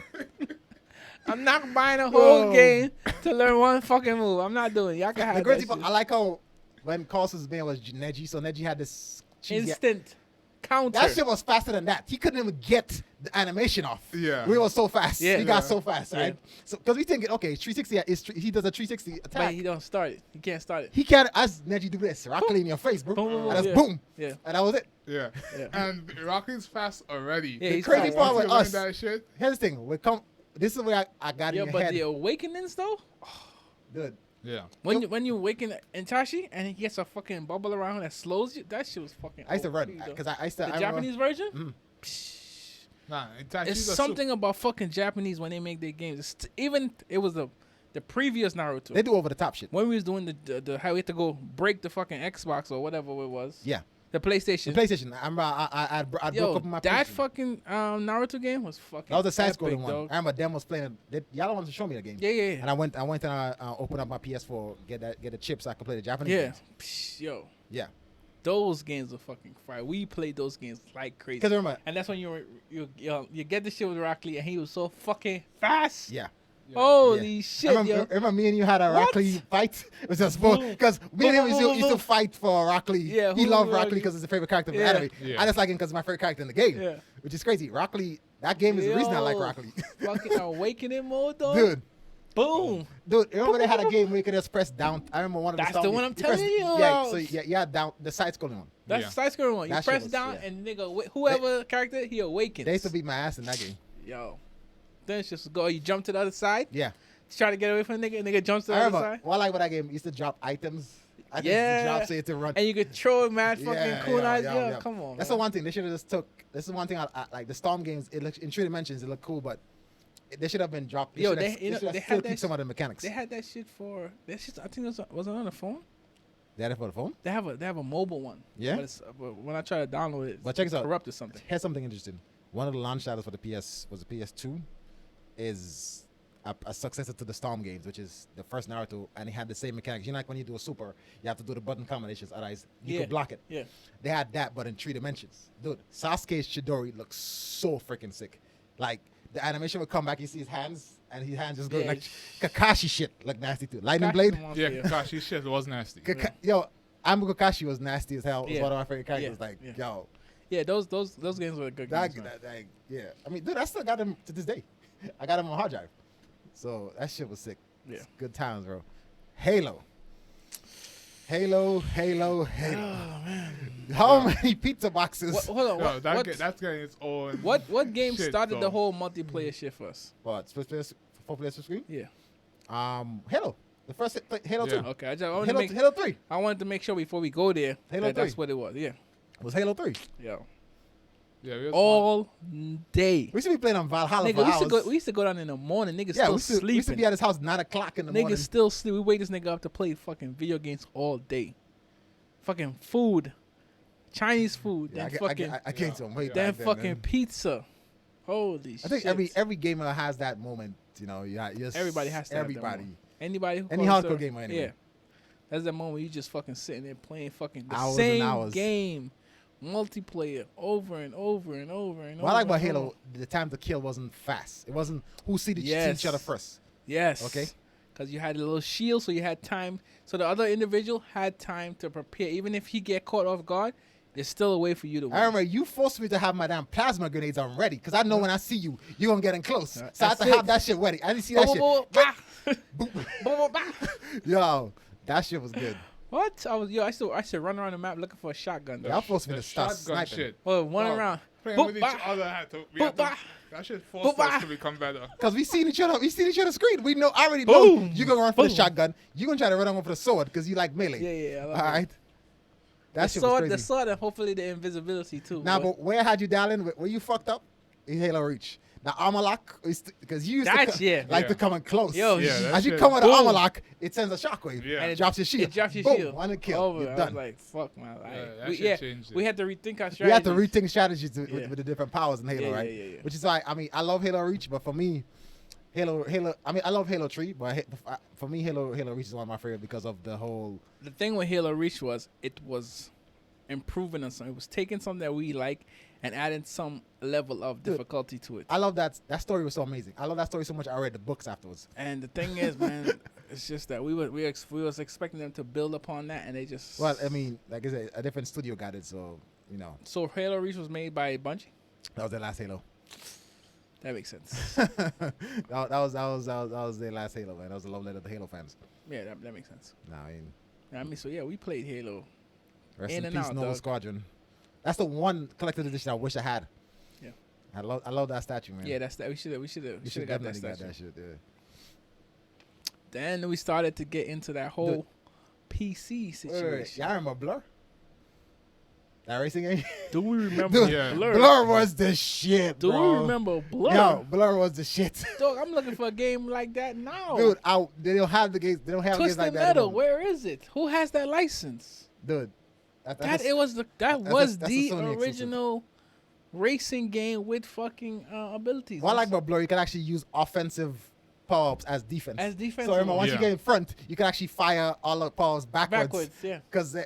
I'm not buying a whole Yo. game to learn one fucking move. I'm not doing it. Y'all can have The that crazy part, shit. I like how when Carlson's man was Neji, so Neji had this cheesy. Instant counter. That shit was faster than that. He couldn't even get the animation off. Yeah. We were so fast. Yeah. He got Yeah. so fast, right? So because we think, okay, 360 he does a 360 But attack. he don't start it. He can't start it. He can't as Neji do this, Rock Lee in your face, bro. Boom, boom, And boom, that's yeah. boom. Yeah. And that was it. Yeah. Yeah. And Rocky's fast already. Yeah, The he's crazy fast. part Once with you learn us, that shit. here's the thing. This is where I got Yo, in your but head. the awakenings though, Dude, Yeah. when you awaken Itachi and he gets a fucking bubble around that slows you, that shit was fucking. I used to OP, run though. because I used to. The I remember- Japanese version. Mhm. Nah, It's something about fucking Japanese when they make their games. Even it was the previous Naruto. They do over the top shit. When we was doing the how we had to go break the fucking Xbox or whatever it was. Yeah. The PlayStation. The PlayStation. I remember I broke Yo, up my that PlayStation. fuking Naruto game was fucking. That was the side epic, scrolling one. dog. I remember them was playing. Y'all wanted to show me the game. Yeah, yeah, And I went and opened up my PS4, get the chips so I could play the Japanese yeah. games. Psh, yo, Yeah. those games were fucking fire. We played those games like crazy. Because remember, And that's when you get the shit with Rock Lee, and he was so fucking fast. yeah. Holy Yeah. shit, I yo. remember me and you had a Rock What? Lee fight. It was just because me and him used to fight for Rock Lee. Yeah, He who loved Rock Rock Lee Lee? because it's his favorite character from Yeah. anime. Yeah. I just like him because it's my favorite character in the game, Yeah. which is crazy. Rock Lee, that game is the reason I like Yo, Rock Lee. Fucking awakening mode, though. Dude, remember they had a game where you could just press down. I remember one of the That's songs- the one I'm you press- telling you Yeah, about. so yeah, down the side scrolling one. That's Yeah. the side scrolling one. You That shit press was- down yeah. and nigga, whoever character he awakens. They used to beat my ass in that game. Yo, then it's just go. You jump to the other side, Yeah. try to get away from the nigga, and nigga jumps to I the other remember. side, What I like with that game used to drop items. I just Yeah. drop so you had to run. and you could throw mad fucking Yeah, kunais. yeah, Yo, yeah. come on. That's man. the one thing they should have just took. This is one thing I like. The Storm games, it looks in 3 dimensions, it look cool, but they should have been dropped. Yo, should they- have, you know, should have they still had keep that some of the mechanics. They had that shit for that shit. I think it was it on the phone. They had it for the phone. They have a mobile one. Yeah? But when I try to download it, But check it's this out. corrupted something. Here's something interesting. One of the launch titles for the PS2, is a successor to the Storm games, which is the first Naruto, and it had the same mechanics. You know, like when you do a super, you have to do the button combinations. Otherwise, you Yeah. could block it. Yeah. They had that, but in 3 dimensions. Dude, Sasuke's Chidori looks so freaking sick. Like, the animation would come back, you see his hands, and his hands just go Yeah, like Kakashi shit look nasty too. Lightning Kakashi's Blade. a monster, Yeah, yo. Kakashi shit was nasty. Yo, Amba Kakashi was nasty as hell. It was Yeah. one of my favorite characters. Yeah. Like, Yeah. yo, Yeah, those games were good that, games. man. yeah. I mean, dude, I still got him to this day. I got him on hard drive. So that shit was sick. Yeah. It's good times, bro. Halo. Halo. Oh man. How many pizza boxes? What, hold on. Yo, What, that's getting its own. what game shit, started though. the whole multiplayer shit for us? What? Split players, 4 players per screen? Yeah. Halo. The first Halo Yeah. 2. Okay. I wanted to make Halo 3. I wanted to make sure before we go there Halo that that's 3. what it was. Yeah. It was Halo 3. Yo. Yeah, we was All day. We used to be playing on Valhalla Nigga, for we hours. used to go down in the morning. Niggas Yeah, still we used to be sleeping. at his house 9 o'clock in the morning. Niggas still sleep. We wake this nigga up to play fucking video games all day. Fucking food. Chinese food. Yeah, then fucking I can't tell him. Wait, then back then, fucking man. pizza. Holy shit. I think every gamer has that moment. You know, Everybody has to have that everybody. moment. Anybody who Any calls hardcore their- gamer anyway. Yeah. That's the moment you just fucking sitting there playing fucking the Hours and same hours. game. Multiplayer over and over and over and over. What I like about and Halo, over. the time to kill wasn't fast. It wasn't who see Yes. each other first. Yes. Okay. Because you had a little shield, so you had time. So the other individual had time to prepare. Even if he get caught off guard, there's still a way for you to win. I remember you forced me to have my damn plasma grenades on ready because I know when I see you, you're gonna get in close. So I have That's to it. have that shit ready. I didn't see that shit. Bah. Bah, bah. Yo, that shit was good. What? I used to run around the map looking for a shotgun. Y'all forced me the to start shotgun sniping. shit. Well, one Oh, around. Playing Boop, with each bah. other had to. We Boop, had to bah. that shit forced Boop, us bah. to become better. Cause we seen each other's screen. We know. I already know Boom. you gonna run for the Boom. shotgun. You gonna try to run over for the sword because you like melee. Yeah. I love All it. right. That The shit sword, was the crazy. sword, and hopefully the invisibility too. Now, boy. but where had you dialing? Where you fucked up? In Halo Reach. Now, armor lock, because you used to That's- yeah. like to Yeah. come in close. Yo, Yeah, that as you shit- come with the Boom. armor lock, it sends a shockwave. Yeah. And It drops your shield. It drops your Boom, shield. one kill. Over. You're I done. was like, fuck, man. that We, shit changed it. we had to rethink our strategy. We had to rethink strategies Yeah. with the different powers in Halo, Yeah, right? yeah. Which is why I love Halo Reach, but for me, Halo. I mean, I love Halo 3, but for me, Halo Reach is one of my favorite because of the whole. The thing with Halo Reach was it was improving on something. It was taking something that we like and adding some level of Dude, difficulty to it. I love that story was so amazing. I love that story so much. I read the books afterwards. And the thing is, man, it's just that we was expecting them to build upon that, and they just. Well, I mean, like I said, a different studio got it, so you know So Halo Reach was made by Bungie. that was the last Halo. That makes sense. that was their last Halo, man. That was a love letter to the Halo fans. Yeah, that makes sense. Nah, I mean, so yeah, we played Halo. rest In in and peace, out, Nova dog. Squadron. That's the one collector's edition I wish I had. Yeah. I love that statue, man. Yeah, that's that. We should we have should got that definitely got statue. that shit. Yeah. Then we started to get into that whole PC Wait, situation. y'all remember Blur? That racing game? Do we remember Dude, Yeah. Blur? Blur was the shit, Do bro. we remember Blur? Yo, Blur was the shit. Dog, I'm looking for a game like that now. Dude, they don't have the games. They don't have games Twisted like that. Metal, anymore. where is it? Who has that license? Dude, That that's was that's the a Sony exclusive. original racing game with fucking abilities. what I like about Blur, you can actually use offensive power-ups as defense. As defense. So remember, once you Yeah. get in front, you can actually fire all the powers backwards. yeah. Because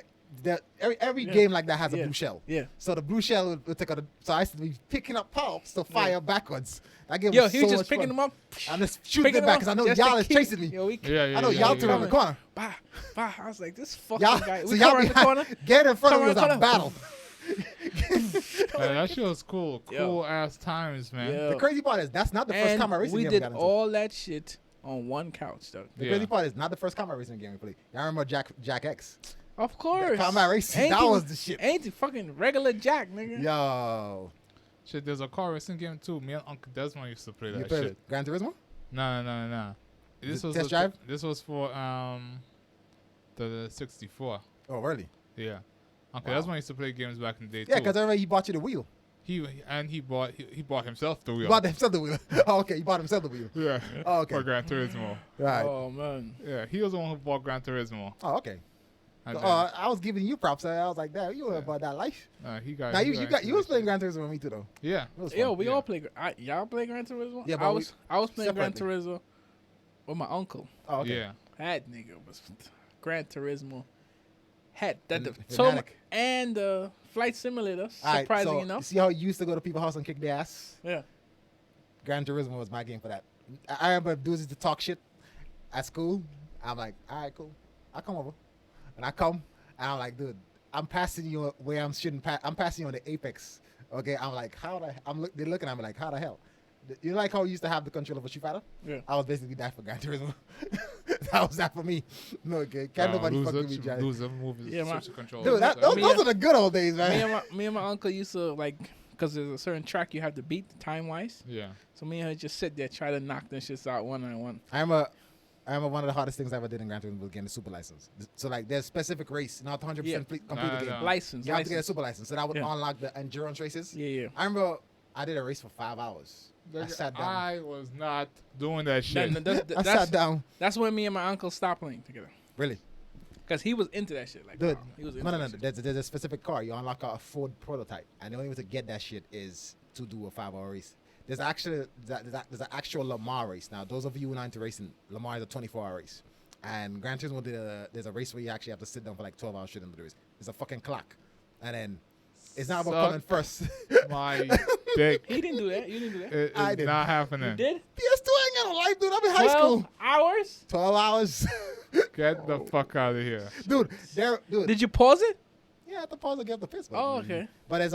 every Yeah. game like that has a Yeah. blue shell. Yeah. So the blue shell will take out. So I used to be picking up power-ups to fire backwards. That game Yo, was he so was just much picking fun. them up. I'm just shooting Picking it them back up because I know just to y'all is keep- chasing me. Yo, we Yeah, yeah. I know yeah, y'all yeah, two around the corner. Bah, bah. I was like, this fucking Y'all, guy. so We y'all come around the corner. get in front of me Come was around a the battle. that shit was cool. Yo. Cool ass times, man. Yeah. The crazy part is that's not the first And combat racing we game did we got into. all that shit on one couch, though. The Yeah. crazy part is not the first combat racing game we played. Y'all remember Jack X? Of course. Combat racing, Ain't that he- was the shit. Ain't the fucking regular Jack, nigga. Yo, Shit, there's a car racing game too. Me and Uncle Desmond used to play you that played shit. Gran Turismo? No. This it was Test Drive? This was for the 64. Oh, really? Yeah. Uncle Wow. Desmond used to play games back in the day Yeah, too. because I remember he bought you the wheel. He bought himself the He wheel. bought himself the wheel. Oh, okay, he bought himself the wheel. Yeah. Oh, okay. For Gran Turismo. Right. Oh, man. Yeah, he was the one who bought Gran Turismo. Oh, okay. And So, then, I was giving you props. I was like, damn, you were Yeah. about that life. he got. Now he you got was playing Gran. Gran Turismo with me too though. Yeah. It was Yo, fun. we Yeah. all play. Y'all play Gran Turismo? Yeah, I but was playing Gran separately. Turismo with my uncle. Oh, okay. Yeah. That nigga was Gran Turismo. Had that the Fanatic. so and the flight simulator. All right, Surprising so enough. You see how you used to go to people's house and kick their ass? Yeah. Gran Turismo was my game for that. I remember dudes used to talk shit at school. I'm like, all right, cool. I'll come over. And I come, and I'm like, dude, I'm passing you where I shouldn't pass. I'm passing you on the apex. Okay, I'm like, they're looking at me like, how the hell? You like how you used to have the control of a Street Fighter? Yeah. I was basically that for Gran Turismo. That was that for me. No, okay, can't nobody fuck with me, Johnny. Loser moves. Yeah, man. Switch control. Dude, those Me are and- the good old days, Me man. and my uncle used to like, cause there's a certain track you have to beat time wise. Yeah. So me and her just sit there try to knock them shits out one on one. I remember one of the hardest things I ever did in Gran Turismo was getting the super license. So like, there's specific race, not 100% Yeah. complete the Nah, game. nah. License. You have to get a license. super license, so that would Yeah. unlock the endurance races. Yeah. I remember I did a race for 5 hours. I sat down. I was not doing that shit. I sat down. That's when me and my uncle stopped playing together. Really? Cause he was into that shit. Like, Dude, wow, he was into no. that shit. There's a specific car. You unlock a Ford prototype, and the only way to get that shit is to do a 5-hour race. There's an actual Le Mans race. Now, those of you who are not into racing, Le Mans is a 24-hour race. And Gran Turismo there's a race where you actually have to sit down for like 12 hours straight into the race. There's a fucking clock. And then it's not about Suck coming first. My dick. He didn't do that. You didn't do that. It I is did. not You happening. did? PS2 ain't got no life, dude. I'm in high 12 school. hours? 12 hours. Get the fuck out of here. dude. Did you pause it? Yeah, at the pause, I get the piss. Oh, okay. But there's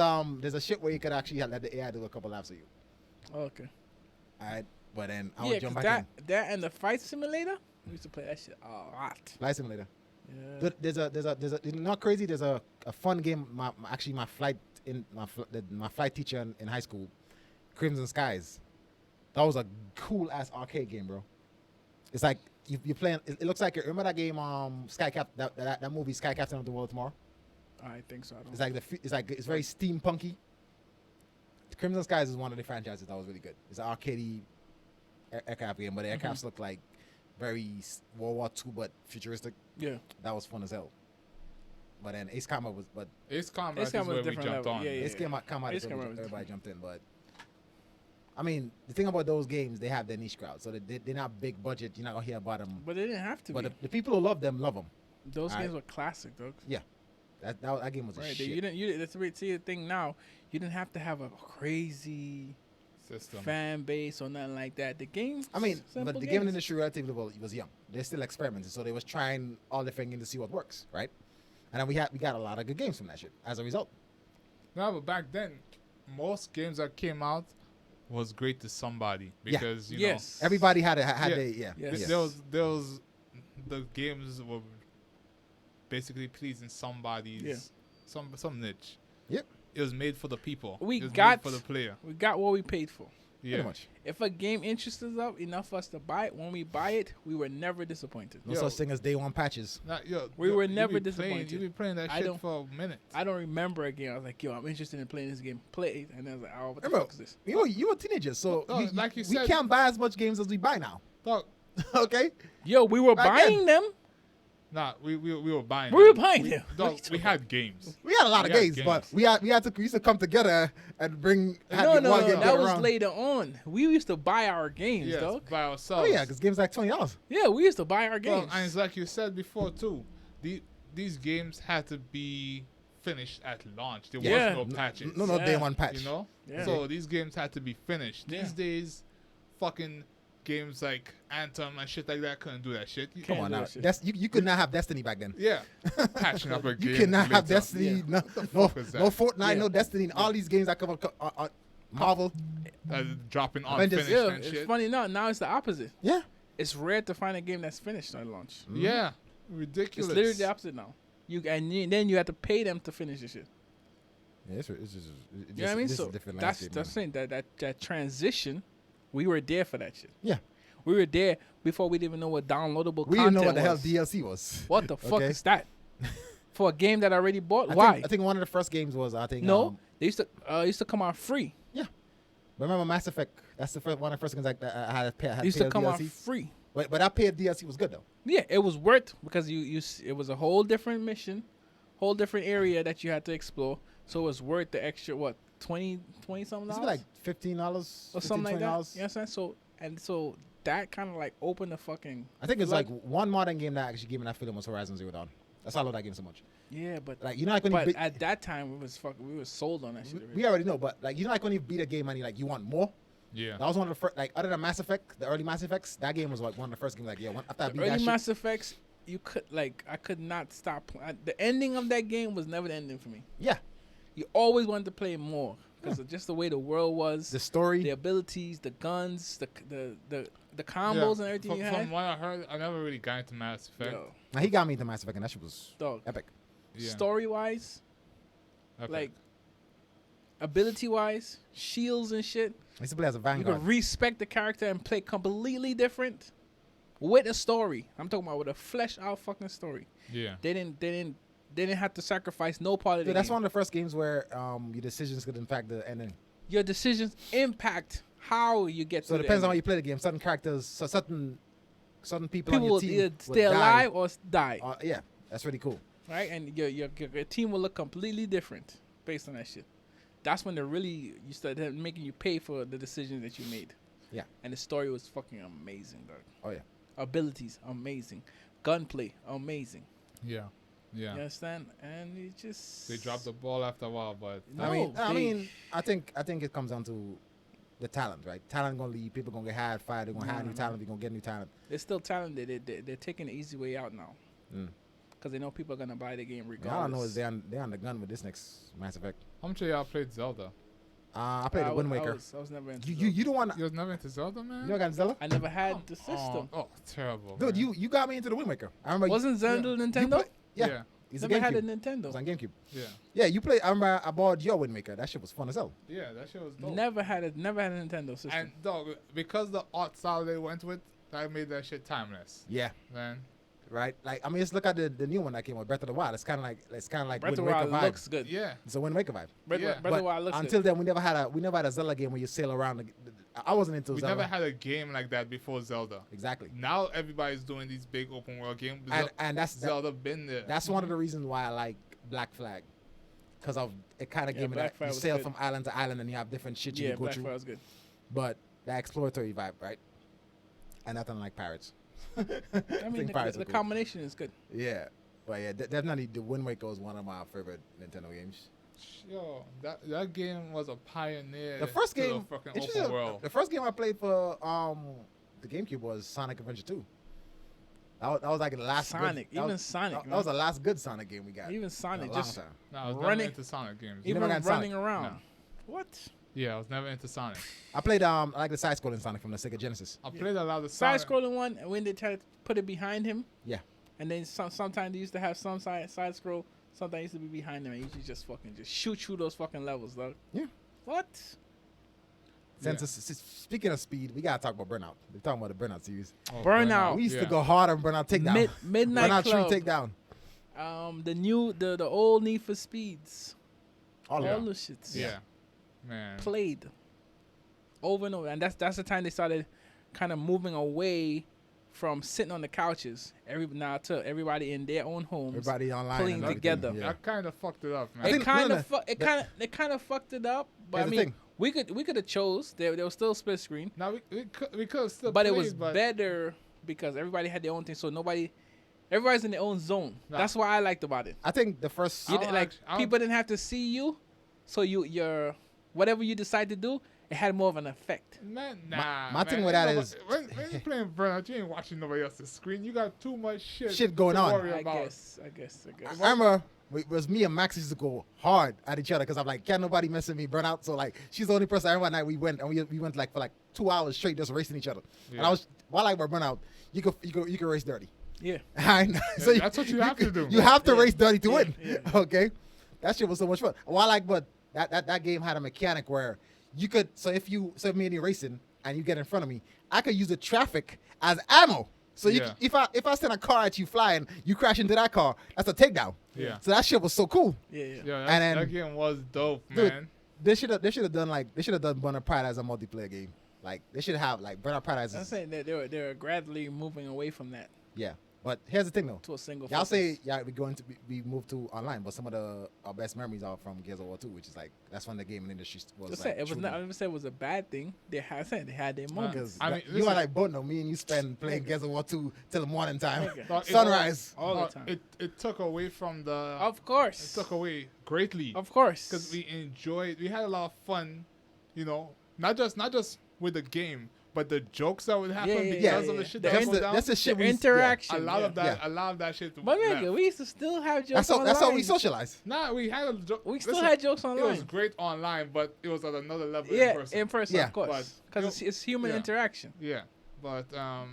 a shit where you could actually let the AI do a couple laps of you. Oh, okay. All right, but then I Yeah, would jump 'cause back that and the fight simulator, we used to play that shit a lot. in. Flight simulator. Yeah. There's a not crazy. There's a fun game. My flight teacher in high school, Crimson Skies. That was a cool ass arcade game, bro. It's like you playing. It looks like remember that game Sky Cap that movie Sky Captain of the World Tomorrow. I think so. I don't It's like it's very steampunky. Crimson Skies is one of the franchises that was really good. It's an arcadey aircraft game, but the aircrafts look like very World War II but futuristic. Yeah. That was fun as hell. But then Ace Combat was, but Ace Combat Ace is Combat where was we different jumped level. on. Yeah, yeah. Ace Combat Ace is where Combat was everybody jumped in. But I mean, the thing about those games, they have their niche crowd, so they're not big budget. You're not gonna hear about them. But they didn't have to But be. the people who love them love them. Those Alright. games were classic, dog. That game was a Right. shit. You didn't. That's the see the thing now. You didn't have to have a crazy System. fan base or nothing like that. The game. I mean, simple but the gaming games. industry relatively was young. They're still experimenting, so they was trying all different things to see what works, right? And then we got a lot of good games from that shit as a result. No, but back then, most games that came out was great to somebody because you Yes. Everybody had Yeah. yeah. Yes. know there was the games were basically pleasing somebody's some niche. Yep. It was made for the people. We it was got- made for the player. We got what we paid for. Yeah. Pretty much. If a game interests us enough for us to buy it, when we buy it, we were never disappointed. No Yo. such thing as day one patches. We were you never be playing- disappointed. You be playing that I shit don't- for a minute. I don't remember a game. I was like, yo, I'm interested in playing this game. Play it. And I was like, oh, what the Remember, fuck is this? You were teenagers, so No, like you we said- can't buy as much games as we buy now. Dog, Okay? Yo, we were Back buying them. nah, we were buying. We were them. buying them. Dog, What are you we talking had games. We had a lot of We had games, but games. we used to come together and bring No, one game that was around. later on. We used to buy our games, Yes, dog. by Oh ourselves. yeah, because games like $20. Yeah, we used to buy our Well, games. and it's like you said before too. These games had to be finished at launch. There Yeah. was no patches. No Yeah. day one patch. You know? Yeah. So these games had to be finished. Yeah. These days, fucking games like Anthem and shit like that couldn't do that shit. You- Come Can't on do now. that shit. You could not have Destiny back then. Yeah. Patching up a game. You cannot have later. Destiny. Yeah. No, the no, fuck is that? no Fortnite, Yeah. no Destiny. All these games that come up, Marvel. Dropping Avengers. unfinished yeah, and it's shit. funny now it's the opposite. Yeah. It's rare to find a game that's finished at launch. Yeah. It's Ridiculous. literally the opposite now. Then you have to pay them to finish the shit. Yeah, it's just, You know what I mean? This So is a different that's landscape, the man. thing that transition, we were there for that shit. Yeah. We were there before we didn't even know what downloadable We content didn't know what the hell was. DLC was. What the fuck Okay. is that? For a game that I already bought? I Why? Think, I think one of the first games was No, they used to come out free. Remember Mass Effect? That's the first one of the first games I had They paid used to come out DLC. free. But that paid DLC was good though. Yeah, it was worth because it was a whole different mission, whole different area that you had to explore. So it was worth the extra what 20 something It's dollars like $15 or something like that. You $20. know what I'm saying? So that kind of like opened the fucking. I think it's flood- like one modern game that actually gave me that feeling was Horizon Zero Dawn. That's why I love that game so much. Yeah, but Like like when you but beat, at that time we were sold on that shit. we already know, but like like when you beat a game and you want more. Yeah. That was one of the first, like other than Mass Effect, the early Mass Effects. That game was like one of the first games. Like after I beat that Early shit, Mass Effects, I could not stop. The ending of that game was never the ending for me. yeah, You always wanted to play more because of just the way the world was, the story. the abilities, the guns, the combos and everything you From had. what I heard, I never really got into Mass Effect. Yo, Now he got me into Mass Effect, and that shit was dog. epic. Yeah. Story wise, Okay. like ability wise, shields and shit. I used to play as a You Vanguard. could respect the character and play completely different with a story. I'm talking about with a fleshed out fucking story. Yeah. They didn't have to sacrifice no part of the Dude, that's game. one of the first games where your decisions could impact the ending. Your decisions impact how you get So to it the depends on how ending. you play the game. Certain characters, so certain people on People your will team either would stay die. alive or die, Yeah, that's really cool. right? And your team will look completely different based on that shit. That's when you start making you pay for the decisions that you made. Yeah. And the story was fucking amazing, dog. Oh yeah. Abilities, amazing. Gunplay, amazing. Yeah. Yeah. You understand? And it just They dropped the ball after a while, but No, I they- mean, I think it comes down to the talent, right? Talent gonna leave. People gonna get hired, fired. They're gonna hire new talent. We're gonna get new talent. They're still talented. They're taking the easy way out now. Mm. Because they know people are going to buy the game All regardless. I know is they're on the gun with this next Mass Effect. how much of y'all played Zelda? I played the Wind Waker. I was never into You don't want You was never into Zelda, man? you never got Zelda? I never had Come the system. on. Oh, terrible. Dude, man. you got me into the Wind Waker. I remember. Wasn't Zelda you Nintendo? play- yeah. Yeah. It's a Never had a GameCube. It Nintendo. was on GameCube. Yeah. Yeah, you play. I remember I bought your Wind Waker. That shit was fun as hell. Yeah, that shit was dope. Never had a Nintendo system. And dog, because the art style they went with, that made that shit timeless, Yeah. man. Right. Like I mean, just look at the new one that came out, Breath of the Wild. It's kind of like Breath of the Wind Wild Waker vibe. looks good. Yeah. It's a Wind Waker vibe. Breath Yeah. of the But Wild looks until good. then, we never had a Zelda game where you sail around. I wasn't into We Zelda. never had a game like that before Zelda. Exactly. Now everybody's doing these big open world games. And Zelda been there. that's one of the reasons why I like Black Flag, because of it kind of Yeah, gave me Black that Flag you was sail good. from island to island and you have different shit you Yeah, can go Black through. Flag was good. But that exploratory vibe, right? And nothing like pirates. I mean, pirates the are cool. combination is good. Yeah, but yeah, definitely the Wind Waker was one of my favorite Nintendo games. Yo, that game was a pioneer. The first to game, the fucking interesting, open world. the first game I played for the GameCube was Sonic Adventure 2. That was like the last Sonic, Good, that even was, Sonic, That was the last good Sonic game we got. Even in a Sonic long just time. No, I was running- never into Sonic games. You even never got Sonic? running around. No. What? Yeah, I was never into Sonic. I played I like the side scrolling Sonic from the Sega Genesis. I played a lot of Side Sonic. scrolling one, and when they try to put it behind him. Yeah. And then sometimes they used to have some side scroll. Sometimes used to be behind them, and you just fucking just shoot through those fucking levels, dog. Yeah. What? Speaking of speed, we gotta talk about Burnout. We're talking about the Burnout series. Oh, Burnout. We used to go hard on Burnout Takedown. Midnight Burnout Club. Tree Takedown. The old Need for Speeds. All Yeah. of them. the shits. Yeah, man. Played over and over, and that's the time they started kind of moving away from sitting on the couches. Now to everybody in their own homes. Everybody online. playing and everything, together. Yeah. That kind of fucked it up, man. I It think kind no, of no, it kind of fucked it up, but Here's I the mean thing. we could have chose. There was still split screen, Now we could have still but played, it was but better because everybody had their own thing, so everybody's in their own zone. Nah. That's what I liked about it. I think the first. You I don't like I don't- people didn't have to see you, so your whatever you decide to do, it had more of an effect. Man, nah. my thing man. with that Ain't is- when you're playing Burnout, you ain't watching nobody else's screen. You got too much shit Going to on. worry I about. guess. I remember it was me and Max used to go hard at each other because I'm like, can't nobody mess with me, Burnout. So like, she's the only person. I remember one night we went and we went like for like 2 hours straight just racing each other. And Yeah. I was while I were Burnout, you could race dirty. Yeah. I know. So that's what you have to do. You have to Yeah. race dirty to Yeah, win. yeah. Okay, that shit was so much fun. But that game had a mechanic where you could. So if me and you racing and you get in front of me, I could use the traffic as ammo. So Yeah. if I send a car at you flying, you crash into that car. That's a takedown. Yeah. So that shit was so cool. Yeah. Yeah, And then- that game was dope, Dude, man. They should have done Burnout Paradise as a multiplayer game. Like they should have like Burnout Paradise. I'm saying that they were gradually moving away from that Yeah, but here's the thing though. to a single. Y'all focus. say we're going to be moved to online, but some of our best memories are from Gears of War 2, which is like that's when the gaming industry was Just like. say, it was truly- not. I never said it was a bad thing. They had their moments. Because I mean, you listen- are like Bono, me and you spend playing Gears of War 2 till the morning time. Okay. But it- Sunrise. All the time. It took away from the. Of It course. took away greatly Of course. because we enjoyed. We had a lot of fun, you know. Not just with the game, but the jokes that would happen Yeah, because yeah, of the yeah. shit That's that went the- down. That's the shit the we interaction. A lot yeah. of that. Yeah. A lot of that shit. But left. nigga, we used to still have jokes That's how we online. socialize. Nah, we had a joke. We still had jokes It was online. great online, but it was at another level Yeah, in person. in person, Yeah. of course, But, because it's human yeah. interaction. Yeah, but But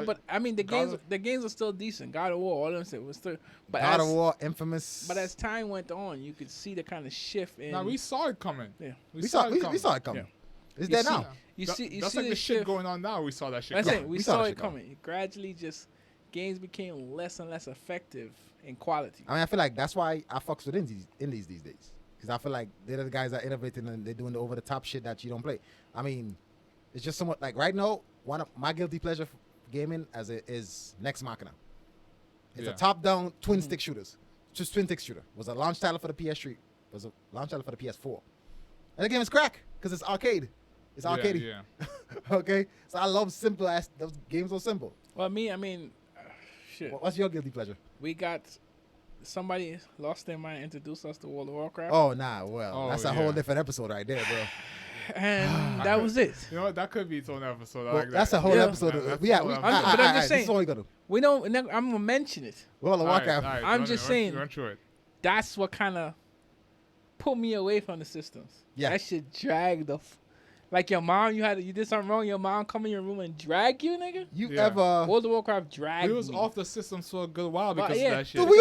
But I mean, the God games are still decent. God of War, all them shit was still. But God as, of War, Infamous. But as time went on, you could see the kind of shift in. now we saw it coming. Yeah. we saw it coming. It's You there see- now. You see, you that's see like the the shit shift. going on now. We saw that shit. That's coming. it. We We saw saw that it shit coming. coming. It gradually, just games became less and less effective in quality. I mean, I feel like that's why I fucks with indies these days. Because I feel like they're the guys that are innovating and they're doing the over-the-top shit that you don't play. I mean, it's just somewhat like right now, one of my guilty pleasure gaming is Next Machina. It's Yeah. a top-down twin-stick shooters. Just twin-stick shooter. Was a launch title for the PS3. Was a launch title for the PS4. And the game is crack because it's arcade. It's arcade. Yeah. Okay? So I love simple ass, those games are simple. Well, I mean, shit. What's your guilty pleasure? We got somebody lost their mind, introduced us to World of Warcraft, Oh, nah, well, Oh, that's a yeah. whole different episode right there, bro. and that was it. You know what? That could be its own episode. I Well, like that's that. a whole Yeah. episode. That's Yeah, a whole we, episode. But I'm just this is saying- what we gonna do. We don't. I'm gonna mention it. World of All right, Warcraft. all right, I'm run- just run- saying- Run through it. That's what kind of put me away from the systems. Yeah. That shit dragged like your mom. You did something wrong. Your mom come in your room and drag you, nigga. You Yeah. ever? World of Warcraft dragged We was me. off the systems for a good while Well, because yeah. of that shit. Dude, we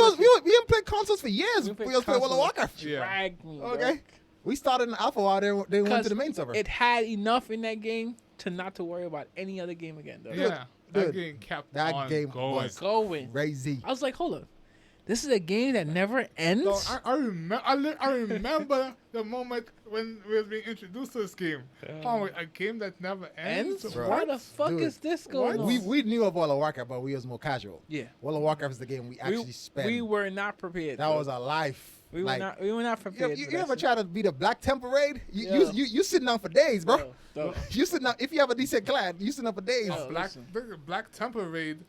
didn't play consoles for years. We We played was playing World of consoles. Warcraft. Yeah. Dragged me. Okay. dog. We started in the alpha while they went to 'Cause the main server. It had enough in that game to not to worry about any other game again. Dog. Yeah, Dude, that game kept that on game going. was- Going. Crazy. I was like, hold up. This is a game that never ends. So I remember the moment when we was being introduced to this game. Oh, a game that never ends. Ends? Bro. Why the fuck Dude, is this going on? We knew of World of Warcraft, but we was more casual. Yeah. World of Warcraft is the game we actually spent. We were not prepared. that bro. was a life. We like, were not prepared. You for that ever shit. try to beat a Black Temple raid? Yeah. You sitting down for days, bro. Yo, You sitting down. If you have a decent clan, you sitting down for days. Yo. Black listen. the Black Temple raid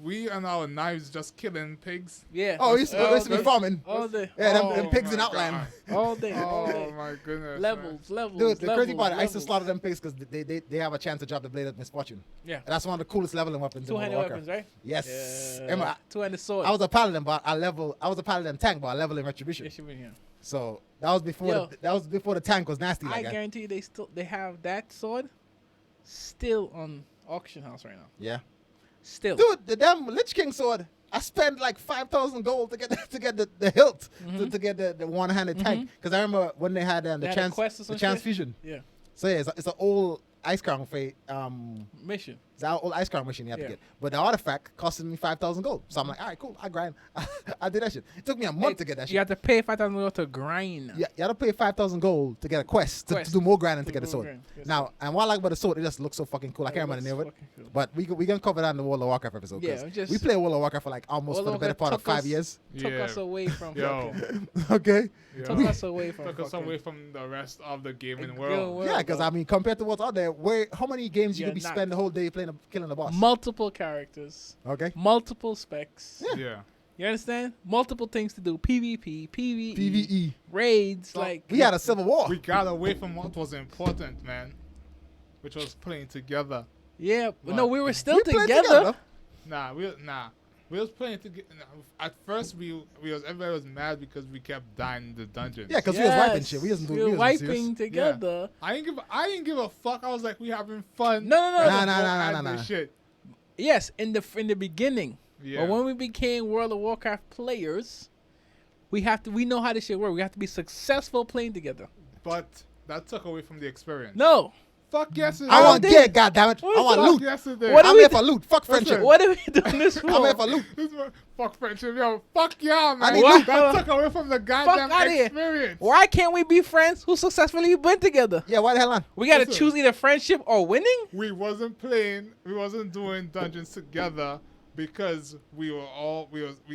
we and our knives just killing pigs. Yeah. Oh, we used to be farming. all day. Yeah, them Oh pigs in my Outland. God. All day. All Oh day. my goodness. Levels. Dude, the crazy part, I used to levels. slaughter them pigs because they have a chance to drop the blade of misfortune. Yeah. And that's one of the coolest leveling weapons in World of Two-handed Warcraft. weapons, right? Yes. Yeah. Remember, Two-handed sword. I was a paladin, but I was a paladin tank, but I level in retribution. Yeah, she been here. So that was before Yo. that was before the tank was nasty I like that. guarantee you they have that sword still on auction house right now. Yeah. Still. Dude, the damn Lich King sword. I spent like 5,000 gold to get the hilt to get the one-handed tank. Because I remember when they had They had a quest or some shit? transfusion. Yeah. So yeah, it's an old ice crown Mission. it's our old ice crown machine you have Yeah. to get. But the artifact costed me 5,000 gold. So I'm like, all right, cool. I grind. I did that shit. It took me a month to get that shit. You have to pay $5,000 to grind. Yeah, you had to pay 5,000 gold to get a quest, to Quest. do more grinding to To get the do sword. more grind. Yes, Now, and what I like about the sword, it just looks so fucking cool. I can't remember the name of it. Cool. But we can cover that in the World of Warcraft episode. Yeah, 'cause just- we play World of Warcraft for like almost World for the of better part of Warcraft took 5 us- years. Took Yeah. us away from Yo. fucking- Okay. Yo. Took us away from Took us fucking- away from the rest of the gaming Good world. world. Yeah, because I mean, compared to what's out there, how many games you You're could be not- spend the whole day playing killing the boss? Multiple characters. Okay. Multiple specs. Yeah. You understand? Multiple things to do. PvP, PvE, PVE. raids. So Like We had a civil war. We got away from what was important, man, which was playing together. yeah. But What? no, we were still We played together. We was playing together. At first, everybody was mad because we kept dying in the dungeons. Yeah, because we was wiping shit. We wasn't doing. We were wasn't serious. wiping together. I didn't give a fuck. I was like, we having fun. No. Nah. Shit. Yes, in the beginning. Yeah. But when we became World of Warcraft players, we know how this shit works. We have to be successful playing together. But that took away from the experience. No. Fuck yes. I want did. gear, goddammit. What I want the loot. Yes, it did. What I'm we here do- for loot. Fuck friendship. What are we doing this for? I'm here for loot. Fuck friendship, yo. Fuck y'all, man. need loot. That took away from the goddamn outta here. experience. Why can't we be friends who successfully went together? Yeah, why the hell on? We gotta Listen. choose either friendship or winning. We wasn't doing dungeons together because we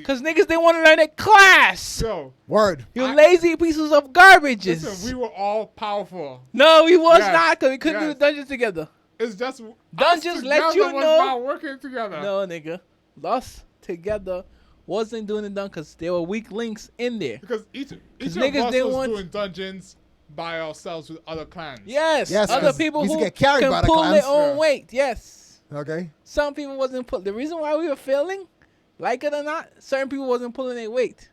Cause niggas didn't want to learn at class. yo, Word. You lazy pieces of garbages. listen, we were all powerful. No, we was Yes, not, cause we couldn't yes. do dungeons together. It's just Dungeons us let together you was know- not working together. No, nigga, us together wasn't doing it done because there were weak links in there. Because each of niggas us didn't was want- doing dungeons by ourselves with other clans. Yes, Yes, other 'cause people we used who to get carried by can the pull their clans. own Yeah. weight. Yes, Okay. some people wasn't pull. The reason why we were failing, like it or not, certain people wasn't pulling their weight,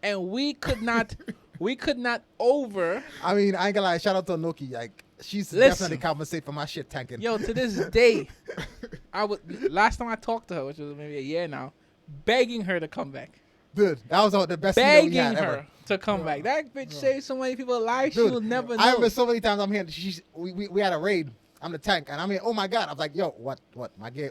and we could not. We could not over. I mean, I ain't gonna lie. Shout out to Anoki. Like, she's Listen. definitely compensate for my shit tanking. Yo, to this day, last time I talked to her, which was maybe a year now, begging her to come back. Dude, that was the best video we Begging had her ever. to come back. That bitch saved so many people's lives. She Dude, will never know. I remember so many times I'm here. We had a raid. I'm the tank, and I'm here. Oh my god! I was like, yo, what?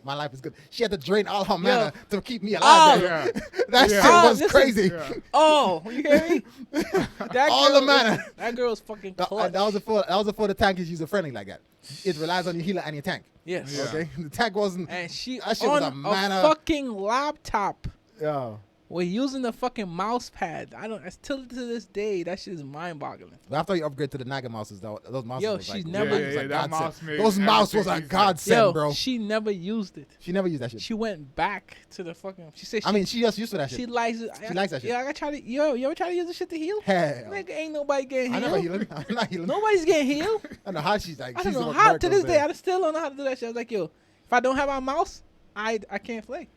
My life is good. She had to drain all her mana to keep me Oh. alive. Yeah. That Yeah. shit Oh, was listen. crazy. Yeah. Oh, you hear me? That All girl the mana. That girl's fucking That clutch. was before the tank is user friendly like that. It relies on your healer and your tank. Yes. Yeah. Okay, the tank wasn't. And she That shit on was a mana. fucking laptop. Yo. We're using the fucking mouse pad. Still to this day, that shit is mind-boggling. But after you upgrade to the Naga mouses, though, those mouses Yo, was she's like, never- was Yeah, a that godsend. mouse made Those mouse was a everything easier. godsend, Yo, bro. she never used it. She never used that shit. She went back to the fucking. She said. I mean, she just used to that she shit. likes it. She likes that shit. Yeah, I try to. Yo, you ever try to use the shit to heal? Hell. Nigga, ain't nobody getting I'm healed. not healing. I'm not healing. Nobody's getting healed. I don't know how she's like. I she's don't know the how. most To this miracles day, I still don't know how to do that shit. I was like, yo, if I don't have my mouse, I can't play.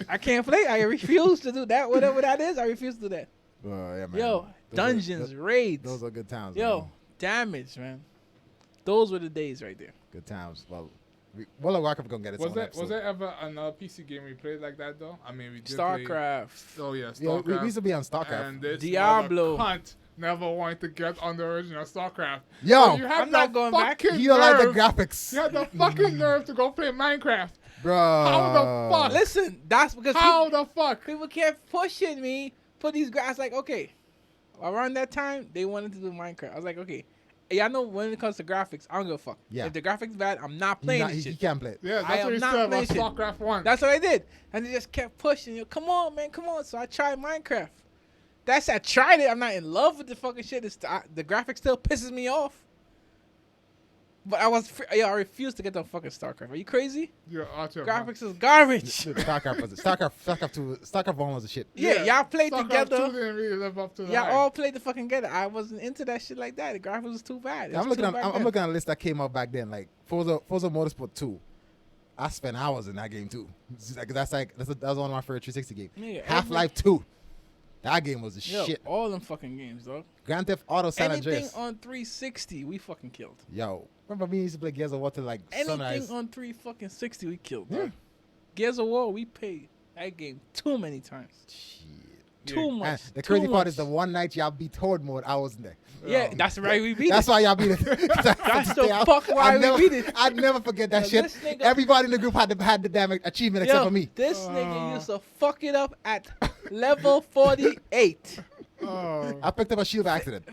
I can't play. I refuse to do that. Whatever that is, I refuse to do that. Oh, yeah, man. Yo, Those dungeons, raids. Those are good times. Yo, man. damage, man. Those were the days right there. Good times. Well, World of Warcraft gonna get its Was own there episode. ever another PC game we played like that though? I mean, we did StarCraft. Play, oh yeah, Yeah, StarCraft. we used to be on StarCraft. And this Diablo. mother cunt never wanted to get on the original StarCraft. Yo, So you had I'm not the going back. fucking you don't like the nerve- graphics, You had the fucking nerve to go play Minecraft. bro. How the fuck? Listen, that's because How the fuck? people kept pushing me for these guys. Like, okay, around that time, they wanted to do Minecraft. I was like, okay. Yeah, I know when it comes to graphics, I don't give a fuck. Yeah. If the graphics bad, I'm not playing this He shit. can't play it. Yeah, I that's am what he not said about playing shit. StarCraft 1. That's what I did. And they just kept pushing. You, come on, man, come on. So I tried Minecraft. I tried it. I'm not in love with the fucking shit. The graphics still pisses me off. But I refuse to get the fucking StarCraft. Are you crazy? You're out your Graphics is garbage. Dude, StarCraft 1 was a shit. Yeah, y'all played StarCraft together. 2 didn't really live up to the Y'all hype. all played the fucking together. I wasn't into that shit like that. The graphics was too bad. I'm looking at a list that came out back then, like Forza Motorsport 2. I spent hours in that game too. That was one of my favorite 360 games. Yeah, Half-Life 2. That game was the shit. all them fucking games, dog. Grand Theft Auto San Anything Andreas. on 360, we fucking killed. Yo, remember me used to play Gears of War till like Anything sunrise. on 360, we killed. Yeah. Dog. Gears of War, we played that game too many times. Shit. Too much. And the too crazy part much. is the one night y'all beat Horde mode, I wasn't there. Yeah, that's right. We beat That's it. why y'all beat it. That's the fuck why we beat it. I'd never forget that Yo, shit. this nigga- Everybody in the group had the damn achievement except for me. This nigga used to fuck it up at level 48. Oh. I picked up a shield by accident.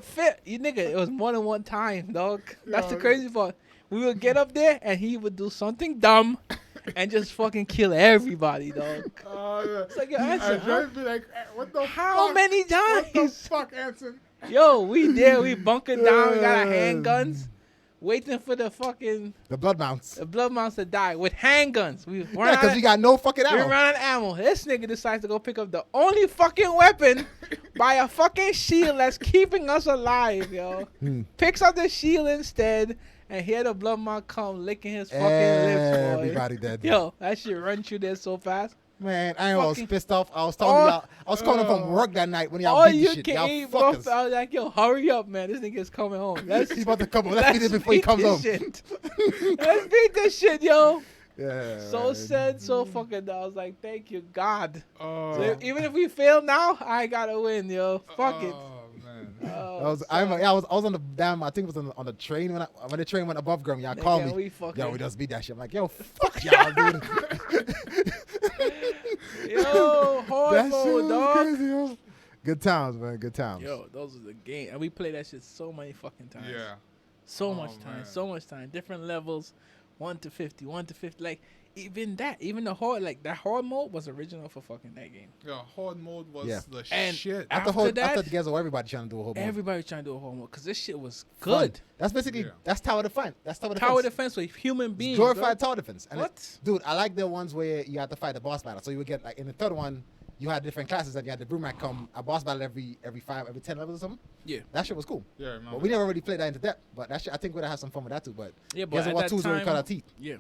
You nigga, it was more than one time, dog. That's the Yo. crazy part. We would get up there and he would do something dumb and just fucking kill everybody, dog. Yeah. It's like, yo, Anson, I'd just be like, what the how fuck? many What the times? fuck, Anson? Yo, we bunkered down, we got our handguns, waiting for the fucking The blood mounts. the blood monster to die with handguns. We Yeah, run out because of, we got no fucking we ammo. run out of ammo. This nigga decides to go pick up the only fucking weapon by a fucking shield that's keeping us alive, yo. Picks up the shield instead, and here the blood monster come licking his fucking lips, boy. Everybody dead. Yo, that shit run through there so fast. Man, I was Fucking- pissed off. I was telling y'all, I was calling from work that night when y'all All beat you the shit. can Y'all eat, bro. fuckers. I was like, yo, hurry up, man. This nigga's coming home. Let's He's about to come home. Let's beat it before he comes this home. Shit. Let's beat this shit, yo. Yeah. So sad, so fucking. I was like, thank you, God. Oh. So even if we fail now, I gotta win, yo. Fuck it. Oh, man. Oh, I was on the damn. I think it was on the train when the train went above ground. Y'all nigga, called me. We fucking. Yo, we just beat that shit. I'm like, yo, fuck y'all, dude. Yo, hard That shit mode, was dog. crazy, yo. Good times, man. Good times. Yo, those are the game, and we play that shit so many fucking times. Yeah. So Oh, much time, man. so much time. Different levels, 1 to 50, 1 to 50. Like even the hard, like that hard mode was original for fucking that game. Yeah, horde mode was Yeah. the And shit. after that- after the Gears of War, everybody trying to do a whole bunch. Everybody trying to do a hard mode because this shit was Fun. good. That's basically Yeah. that's tower defense. That's tower defense. Tower defense with human It's beings. glorified dog. tower defense. And What? dude, I like the ones where you have to fight the boss battle. So you would get like in the third one, you had different classes and you had the Brumac come a boss battle every 10 levels or something. Yeah. That shit was cool. Yeah, I remember. But we never really played that into depth. But that shit, I think we'd have some fun with that too. But Yeah, but Gears of at War that 2 is where we time, cut our teeth. yeah.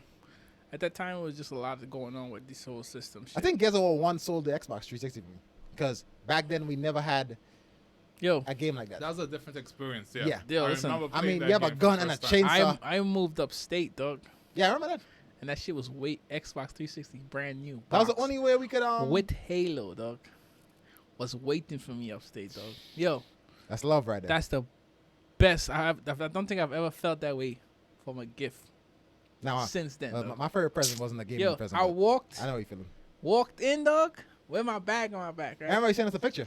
At that time, it was just a lot going on with this whole system. Shit. I think Gears of War 1 sold the Xbox 360 for me. Because back then we never had Yo, a game like that. That was a different experience. Yeah. Yeah. Yo, I listen, remember I playing mean, that you have a game for gun the and a first time. chainsaw. I moved upstate, dog, Yeah, I remember that. and that shit was Xbox 360 brand new. That was the box. only way we could with Halo, dog. Was waiting for me upstate, dog. Yo, That's love right there. that's the best. I don't think I've ever felt that way from a gift Now, since then. dog. my favorite present wasn't a gaming Yo, present. I but walked I know how you feeling. walked in, dog, with my bag on my back, I right? remember you sent us a picture.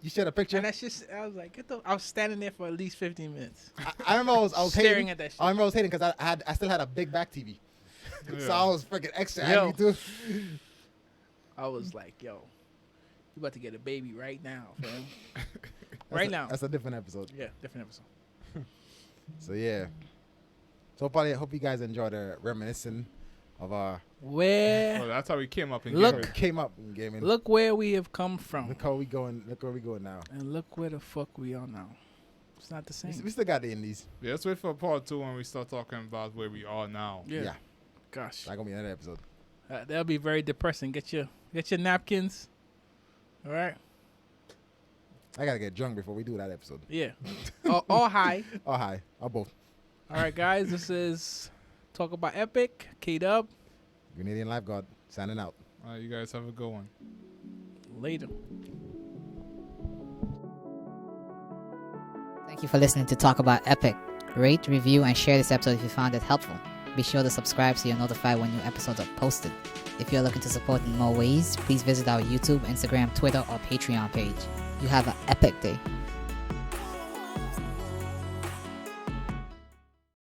You shared a picture. And that's just, I was like, I was standing there for at least 15 minutes. I remember I was Staring hating. at that shit. I remember I was hating because I still had a big back TV. So Yeah. I was freaking extra Yo. angry too. I was like, yo, you about to get a baby right now, fam. Right now. That's a different episode. Yeah, different episode. So yeah. So probably hope you guys enjoyed the reminiscing of our Where, Well, that's how we came up in Look. gaming. came up in gaming. look where we have come from. Look how we going. Look where we going now. And look where the fuck we are now. It's not the We, same. we still got the indies. Yeah, let's wait for part 2 when we start talking about where we are now. Yeah. Yeah. Gosh. That's gonna be another episode. That'll be very depressing. Get your napkins. All right. I gotta get drunk before we do that episode. Yeah. All high. Oh hi. Or both. All right, guys. This is Talk About Epic. K-Dub. Canadian Lifeguard signing out. You guys have a good one. Later. Thank you for listening to Talk About Epic. Rate, review, and share this episode if you found it helpful. Be sure to subscribe so you're notified when new episodes are posted. If you're looking to support in more ways, please visit our YouTube, Instagram, Twitter, or Patreon page. You have an epic day.